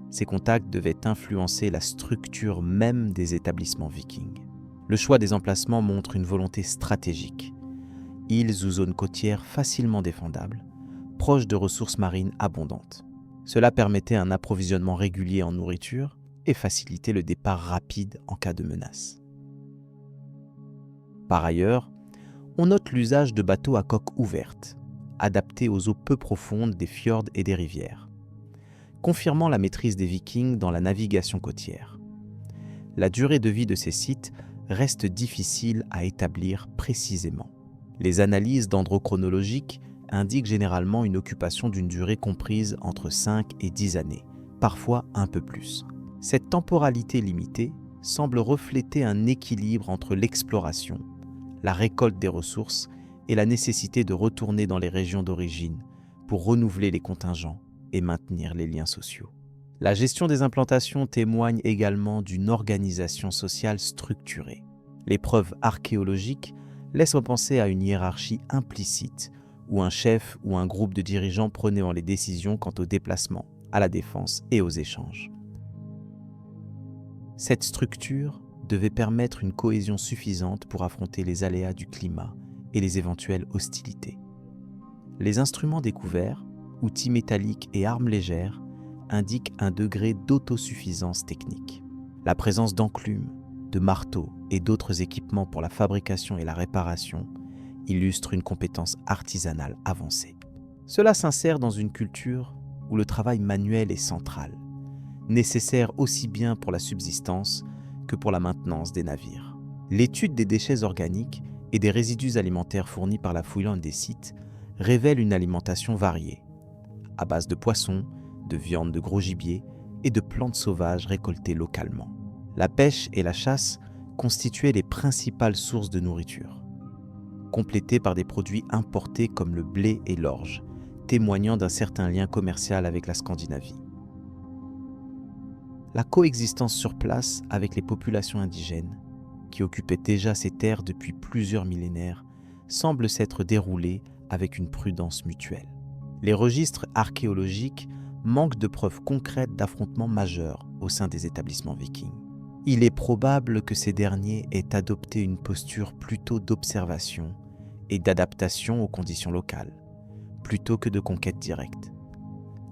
Ces contacts devaient influencer la structure même des établissements vikings. Le choix des emplacements montre une volonté stratégique. Îles ou zones côtières facilement défendables, proches de ressources marines abondantes. Cela permettait un approvisionnement régulier en nourriture et facilitait le départ rapide en cas de menace. Par ailleurs, on note l'usage de bateaux à coque ouverte, adaptés aux eaux peu profondes des fjords et des rivières, confirmant la maîtrise des Vikings dans la navigation côtière. La durée de vie de ces sites reste difficile à établir précisément. Les analyses dendrochronologiques indiquent généralement une occupation d'une durée comprise entre 5 et 10 années, parfois un peu plus. Cette temporalité limitée semble refléter un équilibre entre l'exploration, la récolte des ressources et la nécessité de retourner dans les régions d'origine pour renouveler les contingents et maintenir les liens sociaux. La gestion des implantations témoigne également d'une organisation sociale structurée. Les preuves archéologiques laissent penser à une hiérarchie implicite où un chef ou un groupe de dirigeants prenaient les décisions quant aux déplacements, à la défense et aux échanges. Cette structure devait permettre une cohésion suffisante pour affronter les aléas du climat et les éventuelles hostilités. Les instruments découverts, outils métalliques et armes légères, indiquent un degré d'autosuffisance technique. La présence d'enclumes, de marteaux et d'autres équipements pour la fabrication et la réparation illustre une compétence artisanale avancée. Cela s'insère dans une culture où le travail manuel est central, nécessaire aussi bien pour la subsistance que pour la maintenance des navires. L'étude des déchets organiques et des résidus alimentaires fournis par la fouille l'un des sites révèlent une alimentation variée, à base de poissons, de viande de gros gibier et de plantes sauvages récoltées localement. La pêche et la chasse constituaient les principales sources de nourriture, complétées par des produits importés comme le blé et l'orge, témoignant d'un certain lien commercial avec la Scandinavie. La coexistence sur place avec les populations indigènes, qui occupaient déjà ces terres depuis plusieurs millénaires, semble s'être déroulée avec une prudence mutuelle. Les registres archéologiques manquent de preuves concrètes d'affrontements majeurs au sein des établissements vikings. Il est probable que ces derniers aient adopté une posture plutôt d'observation et d'adaptation aux conditions locales, plutôt que de conquête directe.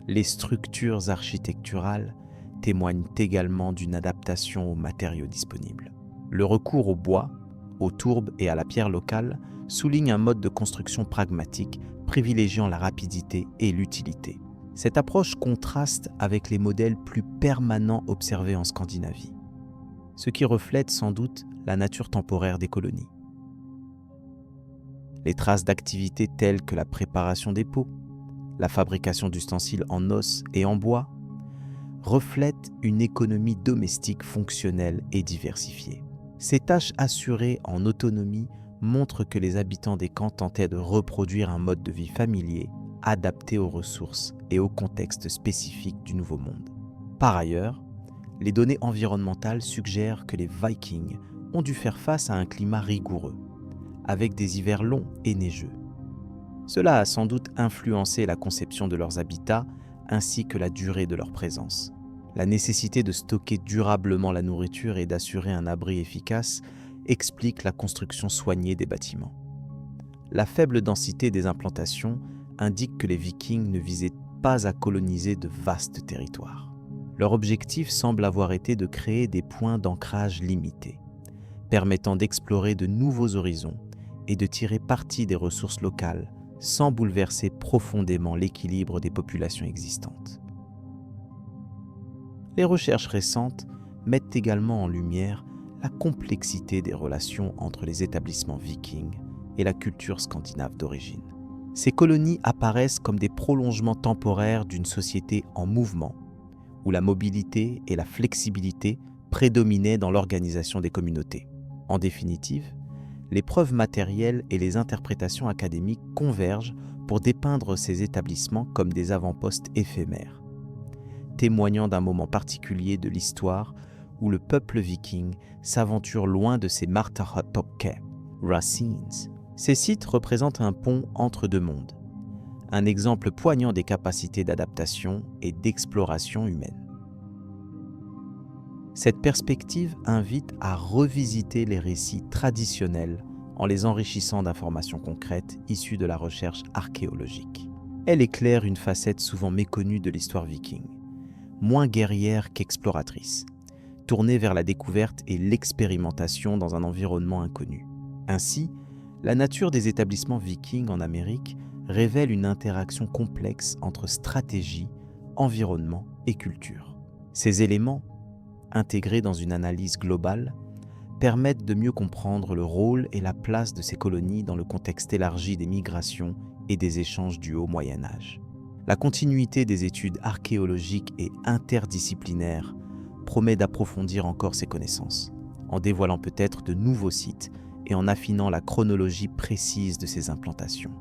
Les structures architecturales témoignent également d'une adaptation aux matériaux disponibles. Le recours au bois, aux tourbes et à la pierre locale souligne un mode de construction pragmatique privilégiant la rapidité et l'utilité. Cette approche contraste avec les modèles plus permanents observés en Scandinavie, ce qui reflète sans doute la nature temporaire des colonies. Les traces d'activités telles que la préparation des pots, la fabrication d'ustensiles en os et en bois, reflètent une économie domestique fonctionnelle et diversifiée. Ces tâches assurées en autonomie montrent que les habitants des camps tentaient de reproduire un mode de vie familier adapté aux ressources et au contexte spécifique du Nouveau Monde. Par ailleurs, les données environnementales suggèrent que les Vikings ont dû faire face à un climat rigoureux, avec des hivers longs et neigeux. Cela a sans doute influencé la conception de leurs habitats ainsi que la durée de leur présence. La nécessité de stocker durablement la nourriture et d'assurer un abri efficace explique la construction soignée des bâtiments. La faible densité des implantations indique que les Vikings ne visaient pas à coloniser de vastes territoires. Leur objectif semble avoir été de créer des points d'ancrage limités, permettant d'explorer de nouveaux horizons et de tirer parti des ressources locales sans bouleverser profondément l'équilibre des populations existantes. Les recherches récentes mettent également en lumière la complexité des relations entre les établissements vikings et la culture scandinave d'origine. Ces colonies apparaissent comme des prolongements temporaires d'une société en mouvement, où la mobilité et la flexibilité prédominaient dans l'organisation des communautés. En définitive, les preuves matérielles et les interprétations académiques convergent pour dépeindre ces établissements comme des avant-postes éphémères, témoignant d'un moment particulier de l'histoire où le peuple viking s'aventure loin de ses Martahatopke, Racines. Ces sites représentent un pont entre deux mondes, un exemple poignant des capacités d'adaptation et d'exploration humaine. Cette perspective invite à revisiter les récits traditionnels en les enrichissant d'informations concrètes issues de la recherche archéologique. Elle éclaire une facette souvent méconnue de l'histoire viking, moins guerrière qu'exploratrice, tournée vers la découverte et l'expérimentation dans un environnement inconnu. Ainsi, la nature des établissements vikings en Amérique révèle une interaction complexe entre stratégie, environnement et culture. Ces éléments, intégrés dans une analyse globale, permettent de mieux comprendre le rôle et la place de ces colonies dans le contexte élargi des migrations et des échanges du Haut Moyen Âge. La continuité des études archéologiques et interdisciplinaires promet d'approfondir encore ces connaissances, en dévoilant peut-être de nouveaux sites et en affinant la chronologie précise de ces implantations.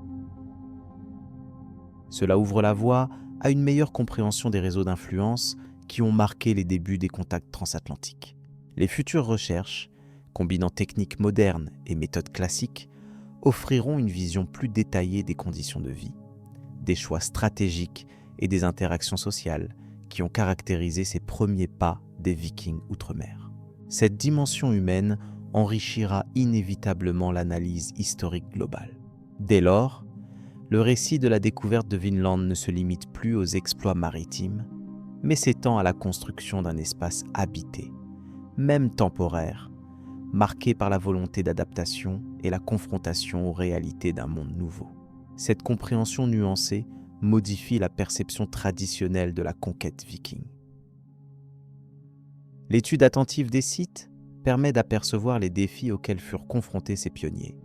Cela ouvre la voie à une meilleure compréhension des réseaux d'influence qui ont marqué les débuts des contacts transatlantiques. Les futures recherches, combinant techniques modernes et méthodes classiques, offriront une vision plus détaillée des conditions de vie, des choix stratégiques et des interactions sociales qui ont caractérisé ces premiers pas des Vikings outre-mer. Cette dimension humaine enrichira inévitablement l'analyse historique globale. Dès lors, le récit de la découverte de Vinland ne se limite plus aux exploits maritimes, mais s'étend à la construction d'un espace habité, même temporaire, marqué par la volonté d'adaptation et la confrontation aux réalités d'un monde nouveau. Cette compréhension nuancée modifie la perception traditionnelle de la conquête viking. L'étude attentive des sites permet d'apercevoir les défis auxquels furent confrontés ces pionniers.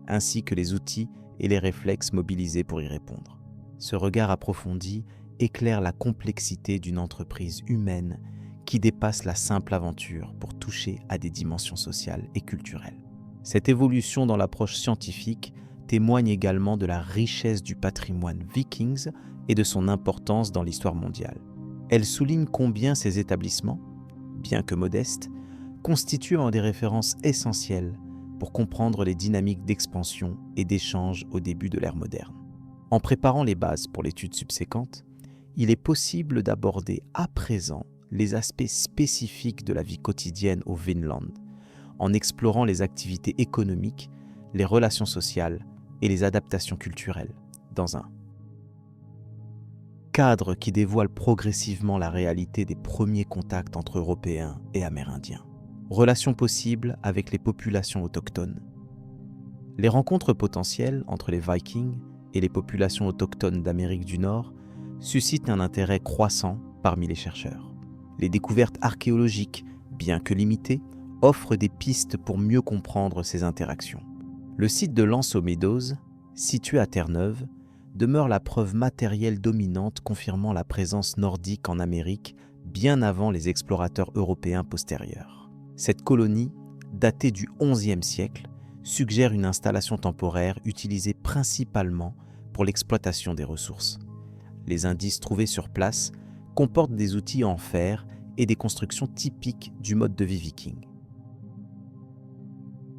ainsi que les outils et les réflexes mobilisés pour y répondre. Ce regard approfondi éclaire la complexité d'une entreprise humaine qui dépasse la simple aventure pour toucher à des dimensions sociales et culturelles. Cette évolution dans l'approche scientifique témoigne également de la richesse du patrimoine Vikings et de son importance dans l'histoire mondiale. Elle souligne combien ces établissements, bien que modestes, constituent des références essentielles pour comprendre les dynamiques d'expansion et d'échange au début de l'ère moderne. En préparant les bases pour l'étude subséquente, il est possible d'aborder à présent les aspects spécifiques de la vie quotidienne au Vinland, en explorant les activités économiques, les relations sociales et les adaptations culturelles dans un cadre qui dévoile progressivement la réalité des premiers contacts entre Européens et Amérindiens. Relations possibles avec les populations autochtones. Les rencontres potentielles entre les Vikings et les populations autochtones d'Amérique du Nord suscitent un intérêt croissant parmi les chercheurs. Les découvertes archéologiques, bien que limitées, offrent des pistes pour mieux comprendre ces interactions. Le site de L'Anse aux Meadows, situé à Terre-Neuve, demeure la preuve matérielle dominante confirmant la présence nordique en Amérique bien avant les explorateurs européens postérieurs. Cette colonie, datée du XIe siècle, suggère une installation temporaire utilisée principalement pour l'exploitation des ressources. Les indices trouvés sur place comportent des outils en fer et des constructions typiques du mode de vie viking.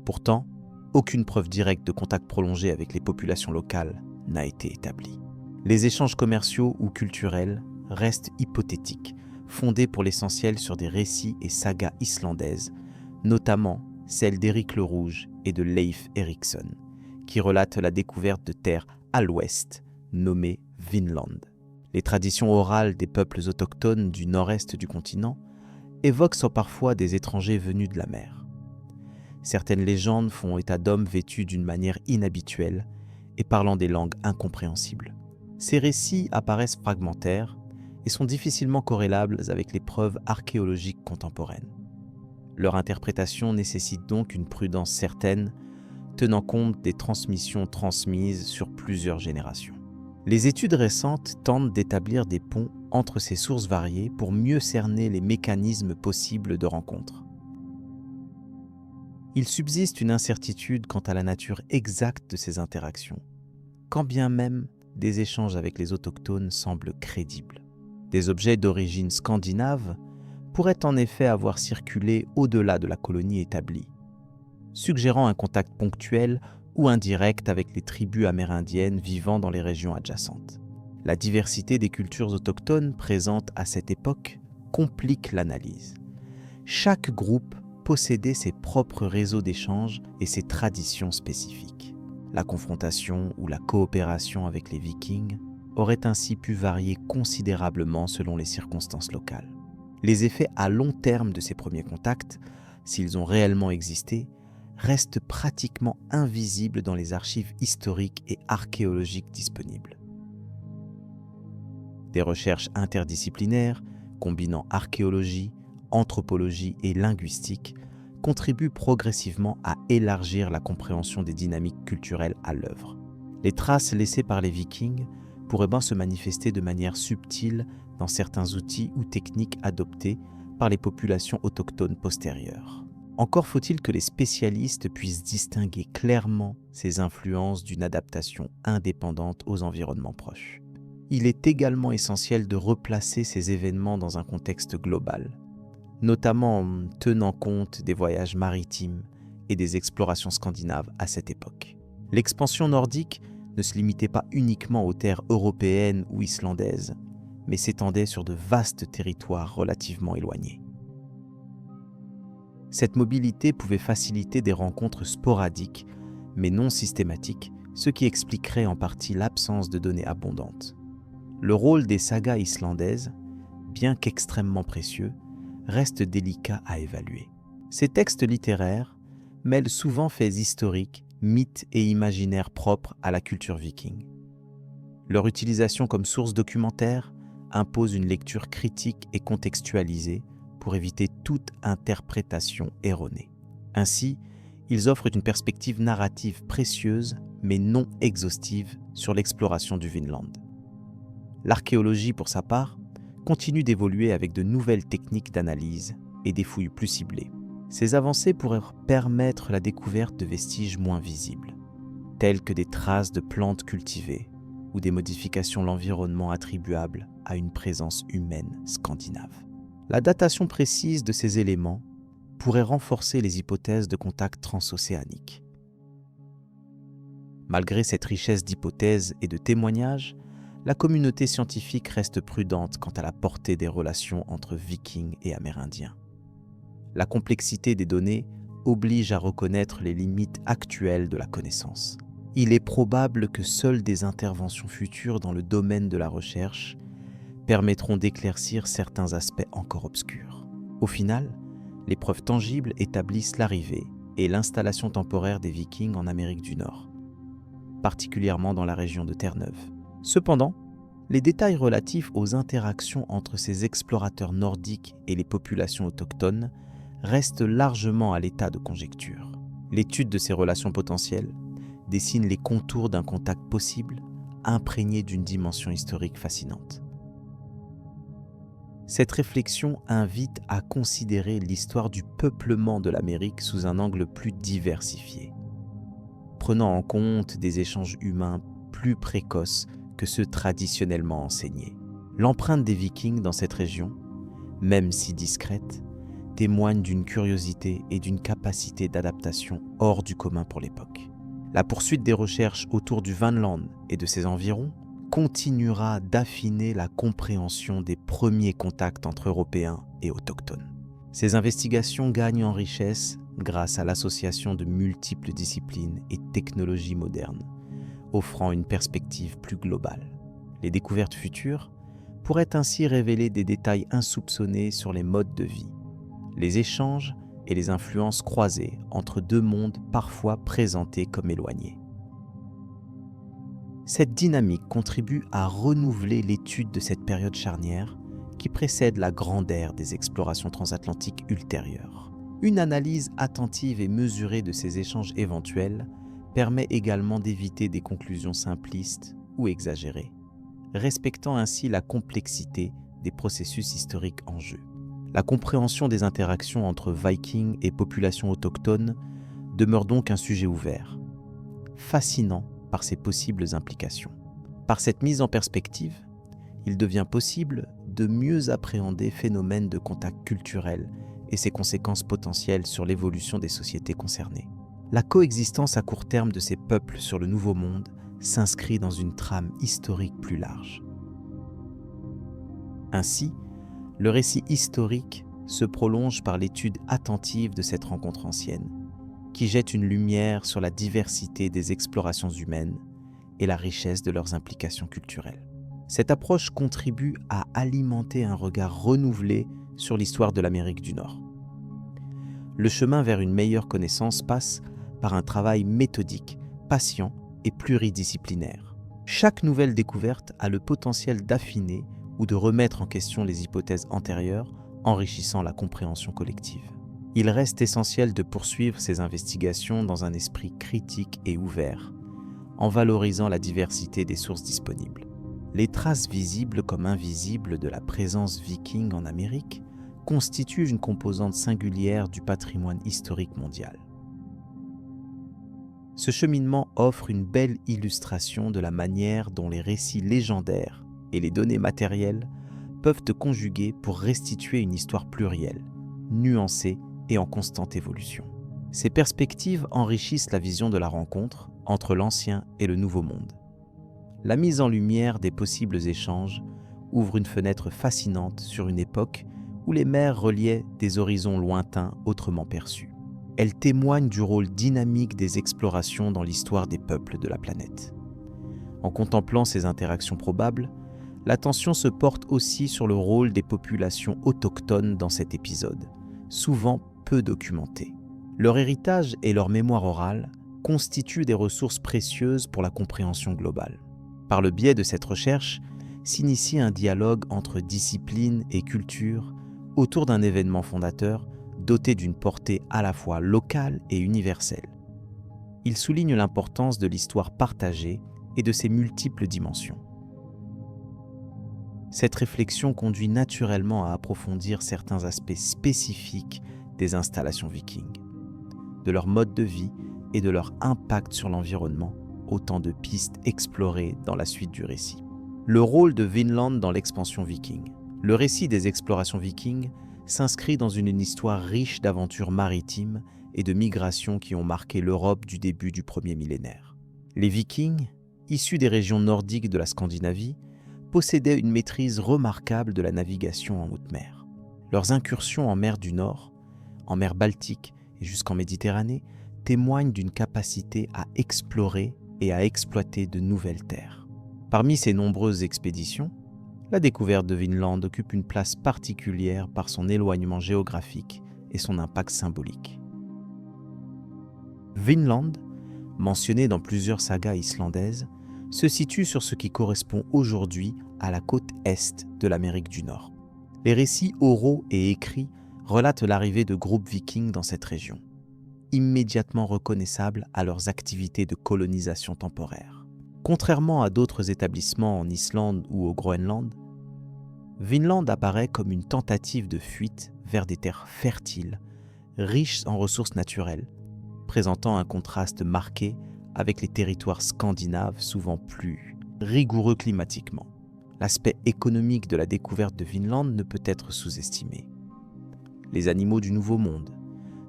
Pourtant, aucune preuve directe de contact prolongé avec les populations locales n'a été établie. Les échanges commerciaux ou culturels restent hypothétiques, fondés pour l'essentiel sur des récits et sagas islandaises, notamment celles d'Éric le Rouge et de Leif Erikson, qui relatent la découverte de terres à l'ouest, nommées Vinland. Les traditions orales des peuples autochtones du nord-est du continent évoquent parfois des étrangers venus de la mer. Certaines légendes font état d'hommes vêtus d'une manière inhabituelle et parlant des langues incompréhensibles. Ces récits apparaissent fragmentaires et sont difficilement corrélables avec les preuves archéologiques contemporaines. Leur interprétation nécessite donc une prudence certaine, tenant compte des transmissions transmises sur plusieurs générations. Les études récentes tentent d'établir des ponts entre ces sources variées pour mieux cerner les mécanismes possibles de rencontre. Il subsiste une incertitude quant à la nature exacte de ces interactions, quand bien même des échanges avec les autochtones semblent crédibles. Des objets d'origine scandinave pourraient en effet avoir circulé au-delà de la colonie établie, suggérant un contact ponctuel ou indirect avec les tribus amérindiennes vivant dans les régions adjacentes. La diversité des cultures autochtones présentes à cette époque complique l'analyse. Chaque groupe possédait ses propres réseaux d'échanges et ses traditions spécifiques. La confrontation ou la coopération avec les Vikings aurait ainsi pu varier considérablement selon les circonstances locales. Les effets à long terme de ces premiers contacts, s'ils ont réellement existé, restent pratiquement invisibles dans les archives historiques et archéologiques disponibles. Des recherches interdisciplinaires, combinant archéologie, anthropologie et linguistique, contribuent progressivement à élargir la compréhension des dynamiques culturelles à l'œuvre. Les traces laissées par les Vikings pourraient bien se manifester de manière subtile dans certains outils ou techniques adoptés par les populations autochtones postérieures. Encore faut-il que les spécialistes puissent distinguer clairement ces influences d'une adaptation indépendante aux environnements proches. Il est également essentiel de replacer ces événements dans un contexte global, notamment en tenant compte des voyages maritimes et des explorations scandinaves à cette époque. L'expansion nordique ne se limitait pas uniquement aux terres européennes ou islandaises, mais s'étendait sur de vastes territoires relativement éloignés. Cette mobilité pouvait faciliter des rencontres sporadiques, mais non systématiques, ce qui expliquerait en partie l'absence de données abondantes. Le rôle des sagas islandaises, bien qu'extrêmement précieux, reste délicat à évaluer. Ces textes littéraires mêlent souvent faits historiques, mythes et imaginaires propres à la culture viking. Leur utilisation comme source documentaire impose une lecture critique et contextualisée pour éviter toute interprétation erronée. Ainsi, Ils offrent une perspective narrative précieuse, mais non exhaustive, sur l'exploration du Vinland. L'archéologie, pour sa part, continue d'évoluer avec de nouvelles techniques d'analyse et des fouilles plus ciblées. Ces avancées pourraient permettre la découverte de vestiges moins visibles, tels que des traces de plantes cultivées ou des modifications de l'environnement attribuables à une présence humaine scandinave. La datation précise de ces éléments pourrait renforcer les hypothèses de contact transocéanique. Malgré cette richesse d'hypothèses et de témoignages, la communauté scientifique reste prudente quant à la portée des relations entre Vikings et Amérindiens. La complexité des données oblige à reconnaître les limites actuelles de la connaissance. Il est probable que seules des interventions futures dans le domaine de la recherche permettront d'éclaircir certains aspects encore obscurs. Au final, les preuves tangibles établissent l'arrivée et l'installation temporaire des Vikings en Amérique du Nord, particulièrement dans la région de Terre-Neuve. Cependant, les détails relatifs aux interactions entre ces explorateurs nordiques et les populations autochtones restent largement à l'état de conjecture. L'étude de ces relations potentielles dessine les contours d'un contact possible, imprégné d'une dimension historique fascinante. Cette réflexion invite à considérer l'histoire du peuplement de l'Amérique sous un angle plus diversifié, prenant en compte des échanges humains plus précoces que ceux traditionnellement enseignés. L'empreinte des Vikings dans cette région, même si discrète, témoigne d'une curiosité et d'une capacité d'adaptation hors du commun pour l'époque. La poursuite des recherches autour du Vinland et de ses environs continuera d'affiner la compréhension des premiers contacts entre Européens et Autochtones. Ces investigations gagnent en richesse grâce à l'association de multiples disciplines et technologies modernes, offrant une perspective plus globale. Les découvertes futures pourraient ainsi révéler des détails insoupçonnés sur les modes de vie, les échanges et les influences croisées entre deux mondes parfois présentés comme éloignés. Cette dynamique contribue à renouveler l'étude de cette période charnière qui précède la grande ère des explorations transatlantiques ultérieures. Une analyse attentive et mesurée de ces échanges éventuels permet également d'éviter des conclusions simplistes ou exagérées, respectant ainsi la complexité des processus historiques en jeu. La compréhension des interactions entre Vikings et populations autochtones demeure donc un sujet ouvert, fascinant par ses possibles implications. Par cette mise en perspective, il devient possible de mieux appréhender phénomènes de contact culturel et ses conséquences potentielles sur l'évolution des sociétés concernées. La coexistence à court terme de ces peuples sur le Nouveau Monde s'inscrit dans une trame historique plus large. Ainsi, le récit historique se prolonge par l'étude attentive de cette rencontre ancienne, qui jette une lumière sur la diversité des explorations humaines et la richesse de leurs implications culturelles. Cette approche contribue à alimenter un regard renouvelé sur l'histoire de l'Amérique du Nord. Le chemin vers une meilleure connaissance passe par un travail méthodique, patient et pluridisciplinaire. Chaque nouvelle découverte a le potentiel d'affiner ou de remettre en question les hypothèses antérieures, enrichissant la compréhension collective. Il reste essentiel de poursuivre ces investigations dans un esprit critique et ouvert, en valorisant la diversité des sources disponibles. Les traces visibles comme invisibles de la présence viking en Amérique constituent une composante singulière du patrimoine historique mondial. Ce cheminement offre une belle illustration de la manière dont les récits légendaires et les données matérielles peuvent se conjuguer pour restituer une histoire plurielle, nuancée et en constante évolution. Ces perspectives enrichissent la vision de la rencontre entre l'ancien et le nouveau monde. La mise en lumière des possibles échanges ouvre une fenêtre fascinante sur une époque où les mers reliaient des horizons lointains autrement perçus. Elle témoigne du rôle dynamique des explorations dans l'histoire des peuples de la planète. En contemplant ces interactions probables, l'attention se porte aussi sur le rôle des populations autochtones dans cet épisode, souvent peu documenté. Leur héritage et leur mémoire orale constituent des ressources précieuses pour la compréhension globale. Par le biais de cette recherche, s'initie un dialogue entre discipline et culture autour d'un événement fondateur doté d'une portée à la fois locale et universelle. Il souligne l'importance de l'histoire partagée et de ses multiples dimensions. Cette réflexion conduit naturellement à approfondir certains aspects spécifiques des installations vikings, de leur mode de vie et de leur impact sur l'environnement, autant de pistes explorées dans la suite du récit. Le rôle de Vinland dans l'expansion viking. Le récit des explorations vikings s'inscrit dans une histoire riche d'aventures maritimes et de migrations qui ont marqué l'Europe du début du premier millénaire. Les Vikings, issus des régions nordiques de la Scandinavie, possédaient une maîtrise remarquable de la navigation en haute mer. Leurs incursions en mer du Nord, en mer Baltique et jusqu'en Méditerranée témoignent d'une capacité à explorer et à exploiter de nouvelles terres. Parmi ces nombreuses expéditions, la découverte de Vinland occupe une place particulière par son éloignement géographique et son impact symbolique. Vinland, mentionné dans plusieurs sagas islandaises, se situe sur ce qui correspond aujourd'hui à la côte est de l'Amérique du Nord. Les récits oraux et écrits relatent l'arrivée de groupes vikings dans cette région, immédiatement reconnaissables à leurs activités de colonisation temporaire. Contrairement à d'autres établissements en Islande ou au Groenland, Vinland apparaît comme une tentative de fuite vers des terres fertiles, riches en ressources naturelles, présentant un contraste marqué avec les territoires scandinaves souvent plus rigoureux climatiquement. L'aspect économique de la découverte de Vinland ne peut être sous-estimé. Les animaux du Nouveau Monde,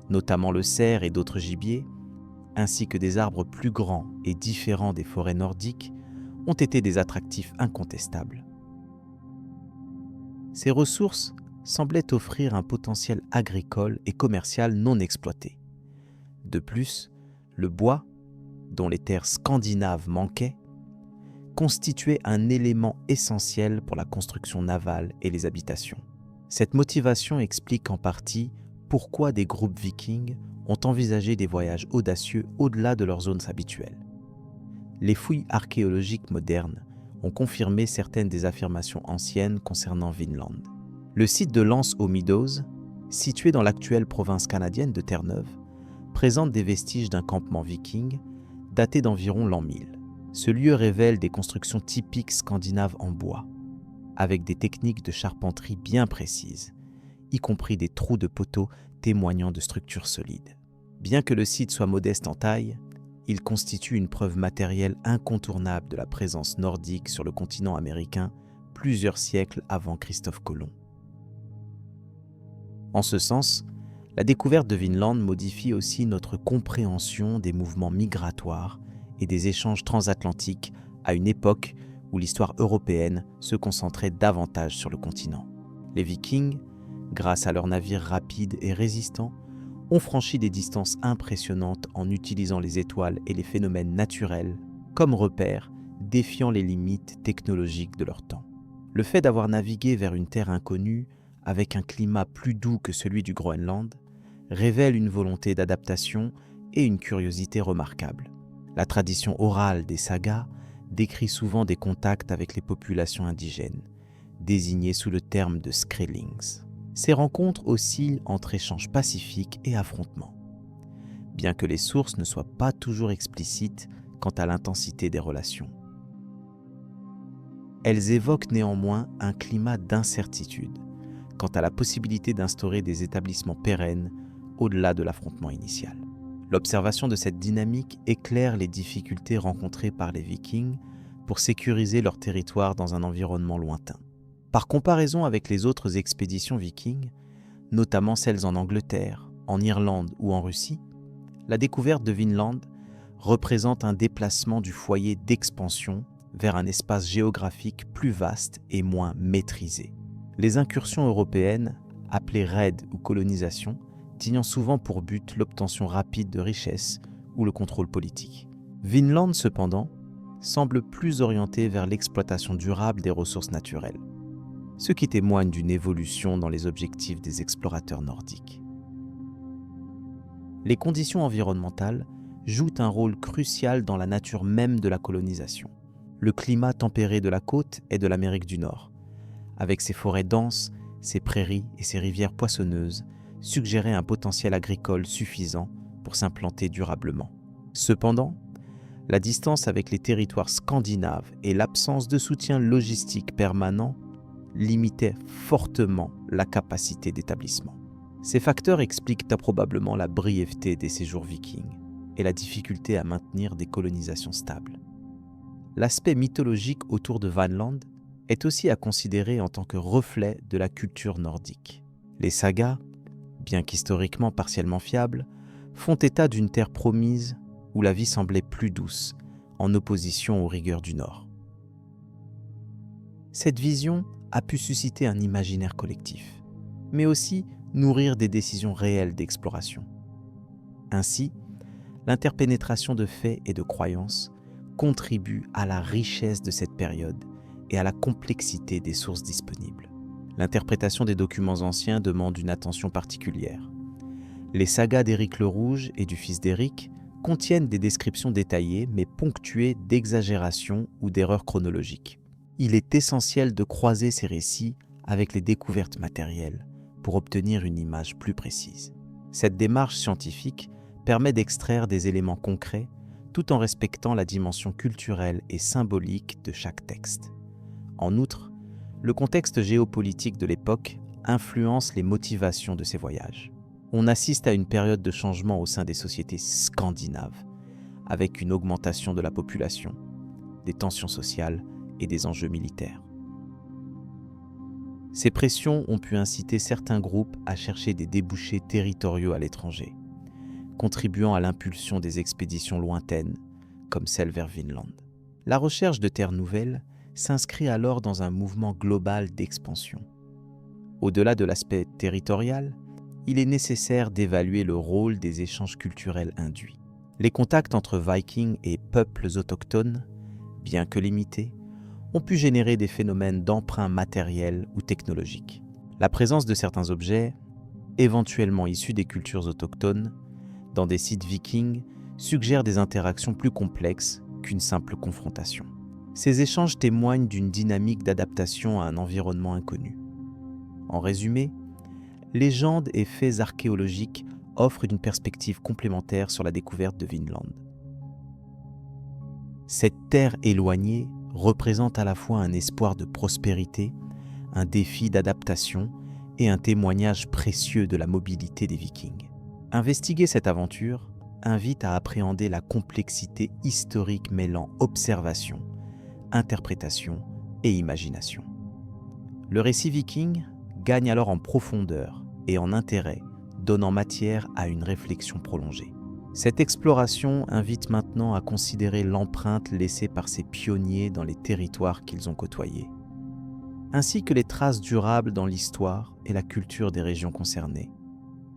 notamment le cerf et d'autres gibiers, ainsi que des arbres plus grands et différents des forêts nordiques, ont été des attractifs incontestables. Ces ressources semblaient offrir un potentiel agricole et commercial non exploité. De plus, le bois, dont les terres scandinaves manquaient, constituait un élément essentiel pour la construction navale et les habitations. Cette motivation explique en partie pourquoi des groupes vikings ont envisagé des voyages audacieux au-delà de leurs zones habituelles. Les fouilles archéologiques modernes ont confirmé certaines des affirmations anciennes concernant Vinland. Le site de Lance aux Meadows, situé dans l'actuelle province canadienne de Terre-Neuve, présente des vestiges d'un campement viking daté d'environ l'an 1000. Ce lieu révèle des constructions typiques scandinaves en bois, avec des techniques de charpenterie bien précises, y compris des trous de poteaux témoignant de structures solides. Bien que le site soit modeste en taille, il constitue une preuve matérielle incontournable de la présence nordique sur le continent américain plusieurs siècles avant Christophe Colomb. En ce sens, la découverte de Vinland modifie aussi notre compréhension des mouvements migratoires et des échanges transatlantiques à une époque où l'histoire européenne se concentrait davantage sur le continent. Les Vikings, grâce à leurs navires rapides et résistants, ont franchi des distances impressionnantes en utilisant les étoiles et les phénomènes naturels comme repères, défiant les limites technologiques de leur temps. Le fait d'avoir navigué vers une terre inconnue, avec un climat plus doux que celui du Groenland, révèle une volonté d'adaptation et une curiosité remarquable. La tradition orale des sagas décrit souvent des contacts avec les populations indigènes, désignées sous le terme de Skrellings. Ces rencontres oscillent entre échanges pacifiques et affrontements, bien que les sources ne soient pas toujours explicites quant à l'intensité des relations. Elles évoquent néanmoins un climat d'incertitude quant à la possibilité d'instaurer des établissements pérennes au-delà de l'affrontement initial. L'observation de cette dynamique éclaire les difficultés rencontrées par les Vikings pour sécuriser leur territoire dans un environnement lointain. Par comparaison avec les autres expéditions vikings, notamment celles en Angleterre, en Irlande ou en Russie, la découverte de Vinland représente un déplacement du foyer d'expansion vers un espace géographique plus vaste et moins maîtrisé. Les incursions européennes, appelées raids ou colonisation, ayant souvent pour but l'obtention rapide de richesses ou le contrôle politique. Vinland, cependant, semble plus orienté vers l'exploitation durable des ressources naturelles, ce qui témoigne d'une évolution dans les objectifs des explorateurs nordiques. Les conditions environnementales jouent un rôle crucial dans la nature même de la colonisation. Le climat tempéré de la côte et de l'Amérique du Nord, avec ses forêts denses, ses prairies et ses rivières poissonneuses, suggérait un potentiel agricole suffisant pour s'implanter durablement. Cependant, la distance avec les territoires scandinaves et l'absence de soutien logistique permanent limitaient fortement la capacité d'établissement. Ces facteurs expliquent probablement la brièveté des séjours vikings et la difficulté à maintenir des colonisations stables. L'aspect mythologique autour de Vinland est aussi à considérer en tant que reflet de la culture nordique. Les sagas, bien qu'historiquement partiellement fiables, font état d'une terre promise où la vie semblait plus douce, en opposition aux rigueurs du Nord. Cette vision a pu susciter un imaginaire collectif, mais aussi nourrir des décisions réelles d'exploration. Ainsi, l'interpénétration de faits et de croyances contribue à la richesse de cette période et à la complexité des sources disponibles. L'interprétation des documents anciens demande une attention particulière. Les sagas d'Éric le Rouge et du fils d'Éric contiennent des descriptions détaillées mais ponctuées d'exagérations ou d'erreurs chronologiques. Il est essentiel de croiser ces récits avec les découvertes matérielles pour obtenir une image plus précise. Cette démarche scientifique permet d'extraire des éléments concrets tout en respectant la dimension culturelle et symbolique de chaque texte. En outre, le contexte géopolitique de l'époque influence les motivations de ces voyages. On assiste à une période de changement au sein des sociétés scandinaves, avec une augmentation de la population, des tensions sociales et des enjeux militaires. Ces pressions ont pu inciter certains groupes à chercher des débouchés territoriaux à l'étranger, contribuant à l'impulsion des expéditions lointaines, comme celle vers Vinland. La recherche de terres nouvelles s'inscrit alors dans un mouvement global d'expansion. Au-delà de l'aspect territorial, il est nécessaire d'évaluer le rôle des échanges culturels induits. Les contacts entre Vikings et peuples autochtones, bien que limités, ont pu générer des phénomènes d'emprunt matériel ou technologique. La présence de certains objets, éventuellement issus des cultures autochtones, dans des sites vikings, suggère des interactions plus complexes qu'une simple confrontation. Ces échanges témoignent d'une dynamique d'adaptation à un environnement inconnu. En résumé, légendes et faits archéologiques offrent une perspective complémentaire sur la découverte de Vinland. Cette terre éloignée représente à la fois un espoir de prospérité, un défi d'adaptation et un témoignage précieux de la mobilité des Vikings. Investiguer cette aventure invite à appréhender la complexité historique mêlant observation, interprétation et imagination. Le récit viking gagne alors en profondeur et en intérêt, donnant matière à une réflexion prolongée. Cette exploration invite maintenant à considérer l'empreinte laissée par ces pionniers dans les territoires qu'ils ont côtoyés, ainsi que les traces durables dans l'histoire et la culture des régions concernées,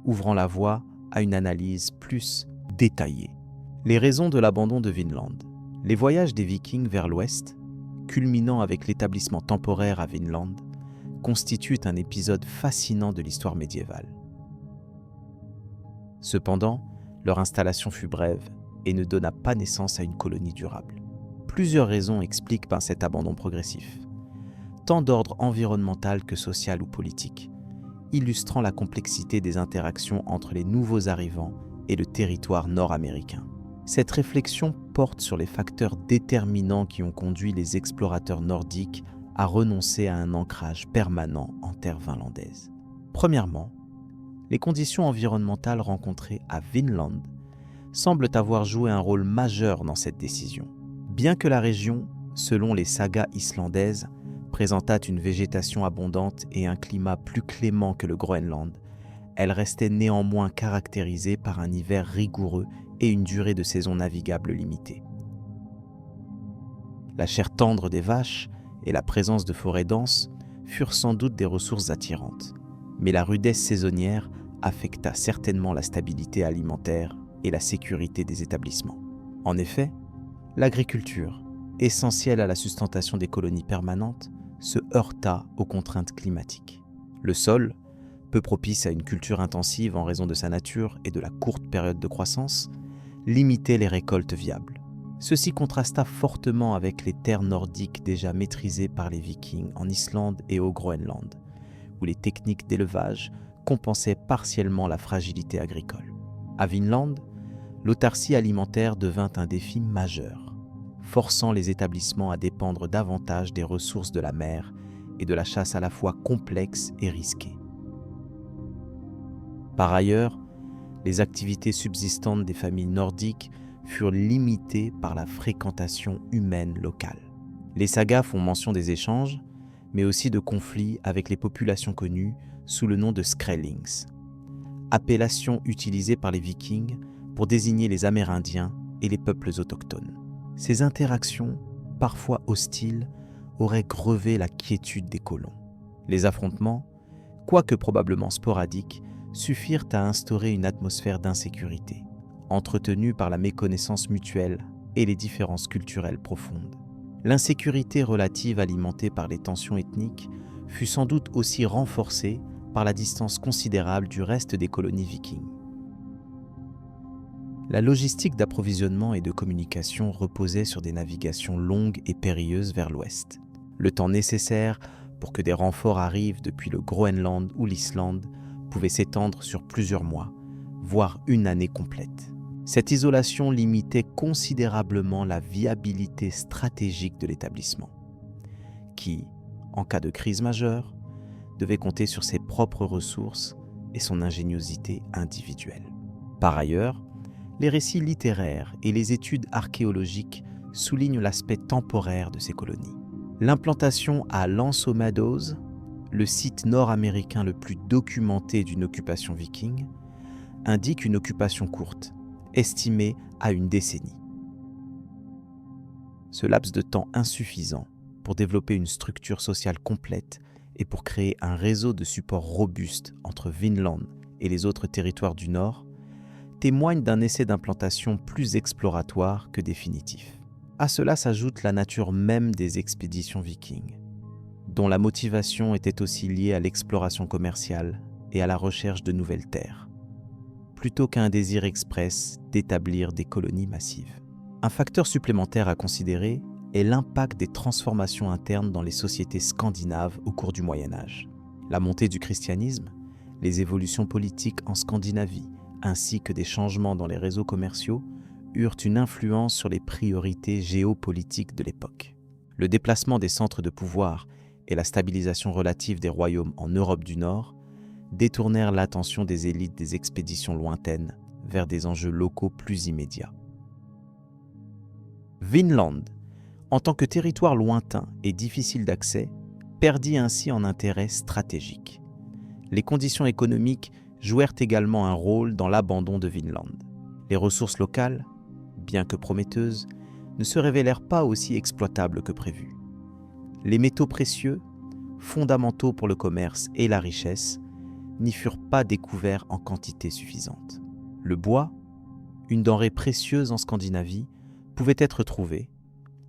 ouvrant la voie à une analyse plus détaillée. Les raisons de l'abandon de Vinland. Les voyages des Vikings vers l'ouest, culminant avec l'établissement temporaire à Vinland, constituent un épisode fascinant de l'histoire médiévale. Cependant, leur installation fut brève et ne donna pas naissance à une colonie durable. Plusieurs raisons expliquent cet abandon progressif, tant d'ordre environnemental que social ou politique, illustrant la complexité des interactions entre les nouveaux arrivants et le territoire nord-américain. Cette réflexion porte sur les facteurs déterminants qui ont conduit les explorateurs nordiques à renoncer à un ancrage permanent en terre vinlandaise. Premièrement, les conditions environnementales rencontrées à Vinland semblent avoir joué un rôle majeur dans cette décision. Bien que la région, selon les sagas islandaises, présentât une végétation abondante et un climat plus clément que le Groenland, elle restait néanmoins caractérisée par un hiver rigoureux et une durée de saison navigable limitée. La chair tendre des vaches et la présence de forêts denses furent sans doute des ressources attirantes, mais la rudesse saisonnière affecta certainement la stabilité alimentaire et la sécurité des établissements. En effet, l'agriculture, essentielle à la sustentation des colonies permanentes, se heurta aux contraintes climatiques. Le sol, peu propice à une culture intensive en raison de sa nature et de la courte période de croissance, limitait les récoltes viables. Ceci contrasta fortement avec les terres nordiques déjà maîtrisées par les Vikings en Islande et au Groenland, où les techniques d'élevage compensait partiellement la fragilité agricole. À Vinland, l'autarcie alimentaire devint un défi majeur, forçant les établissements à dépendre davantage des ressources de la mer et de la chasse à la fois complexe et risquée. Par ailleurs, les activités subsistantes des familles nordiques furent limitées par la fréquentation humaine locale. Les sagas font mention des échanges, mais aussi de conflits avec les populations connues sous le nom de Skrellings, appellation utilisée par les Vikings pour désigner les Amérindiens et les peuples autochtones. Ces interactions, parfois hostiles, auraient grevé la quiétude des colons. Les affrontements, quoique probablement sporadiques, suffirent à instaurer une atmosphère d'insécurité, entretenue par la méconnaissance mutuelle et les différences culturelles profondes. L'insécurité relative alimentée par les tensions ethniques fut sans doute aussi renforcée par la distance considérable du reste des colonies vikings. La logistique d'approvisionnement et de communication reposait sur des navigations longues et périlleuses vers l'ouest. Le temps nécessaire pour que des renforts arrivent depuis le Groenland ou l'Islande pouvait s'étendre sur plusieurs mois, voire une année complète. Cette isolation limitait considérablement la viabilité stratégique de l'établissement, qui, en cas de crise majeure, devait compter sur ses propres ressources et son ingéniosité individuelle. Par ailleurs, les récits littéraires et les études archéologiques soulignent l'aspect temporaire de ces colonies. L'implantation à Lanzo Meadows, le site nord-américain le plus documenté d'une occupation viking, indique une occupation courte, estimée à une décennie. Ce laps de temps insuffisant pour développer une structure sociale complète et pour créer un réseau de support robuste entre Vinland et les autres territoires du Nord témoigne d'un essai d'implantation plus exploratoire que définitif. À cela s'ajoute la nature même des expéditions vikings, dont la motivation était aussi liée à l'exploration commerciale et à la recherche de nouvelles terres, plutôt qu'à un désir express d'établir des colonies massives. Un facteur supplémentaire à considérer est l'impact des transformations internes dans les sociétés scandinaves au cours du Moyen-Âge. La montée du christianisme, les évolutions politiques en Scandinavie, ainsi que des changements dans les réseaux commerciaux, eurent une influence sur les priorités géopolitiques de l'époque. Le déplacement des centres de pouvoir et la stabilisation relative des royaumes en Europe du Nord détournèrent l'attention des élites des expéditions lointaines vers des enjeux locaux plus immédiats. Vinland, en tant que territoire lointain et difficile d'accès, perdit ainsi en intérêt stratégique. Les conditions économiques jouèrent également un rôle dans l'abandon de Vinland. Les ressources locales, bien que prometteuses, ne se révélèrent pas aussi exploitables que prévu. Les métaux précieux, fondamentaux pour le commerce et la richesse, n'y furent pas découverts en quantité suffisante. Le bois, une denrée précieuse en Scandinavie, pouvait être trouvé,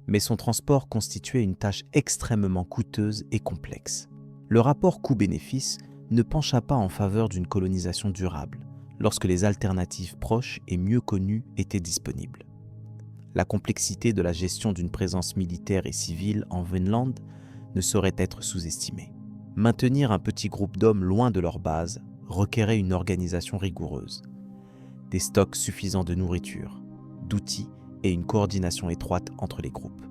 mais son transport constituait une tâche extrêmement coûteuse et complexe. Le rapport coût-bénéfice ne pencha pas en faveur d'une colonisation durable, lorsque les alternatives proches et mieux connues étaient disponibles. La complexité de la gestion d'une présence militaire et civile en Vinland ne saurait être sous-estimée. Maintenir un petit groupe d'hommes loin de leur base requérait une organisation rigoureuse, des stocks suffisants de nourriture, d'outils et une coordination étroite entre les groupes.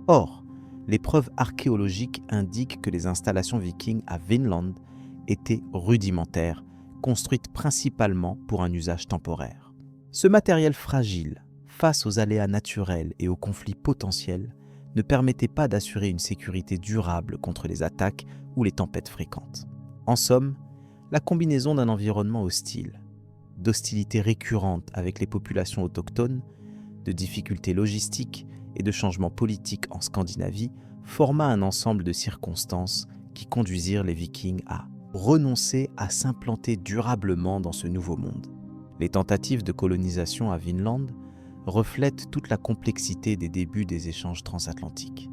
Or, les preuves archéologiques indiquent que les installations vikings à Vinland étaient rudimentaires, construites principalement pour un usage temporaire. Ce matériel fragile, face aux aléas naturels et aux conflits potentiels, ne permettait pas d'assurer une sécurité durable contre les attaques ou les tempêtes fréquentes. En somme, la combinaison d'un environnement hostile, d'hostilités récurrentes avec les populations autochtones, de difficultés logistiques et de changements politiques en Scandinavie forma un ensemble de circonstances qui conduisirent les Vikings à renoncer à s'implanter durablement dans ce nouveau monde. Les tentatives de colonisation à Vinland reflètent toute la complexité des débuts des échanges transatlantiques.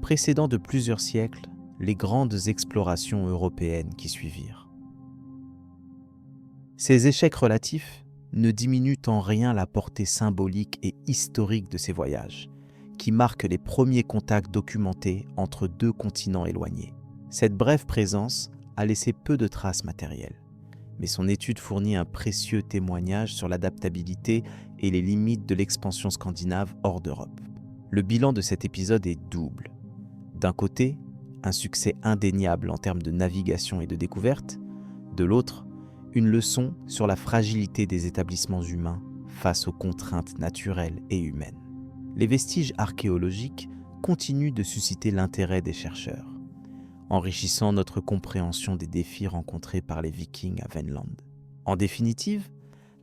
Précédant de plusieurs siècles les grandes explorations européennes qui suivirent. Ces échecs relatifs ne diminuent en rien la portée symbolique et historique de ces voyages, qui marquent les premiers contacts documentés entre deux continents éloignés. Cette brève présence a laissé peu de traces matérielles, mais son étude fournit un précieux témoignage sur l'adaptabilité et les limites de l'expansion scandinave hors d'Europe. Le bilan de cet épisode est double. D'un côté, un succès indéniable en termes de navigation et de découverte. De l'autre, une leçon sur la fragilité des établissements humains face aux contraintes naturelles et humaines. Les vestiges archéologiques continuent de susciter l'intérêt des chercheurs, enrichissant notre compréhension des défis rencontrés par les Vikings à Vinland. En définitive,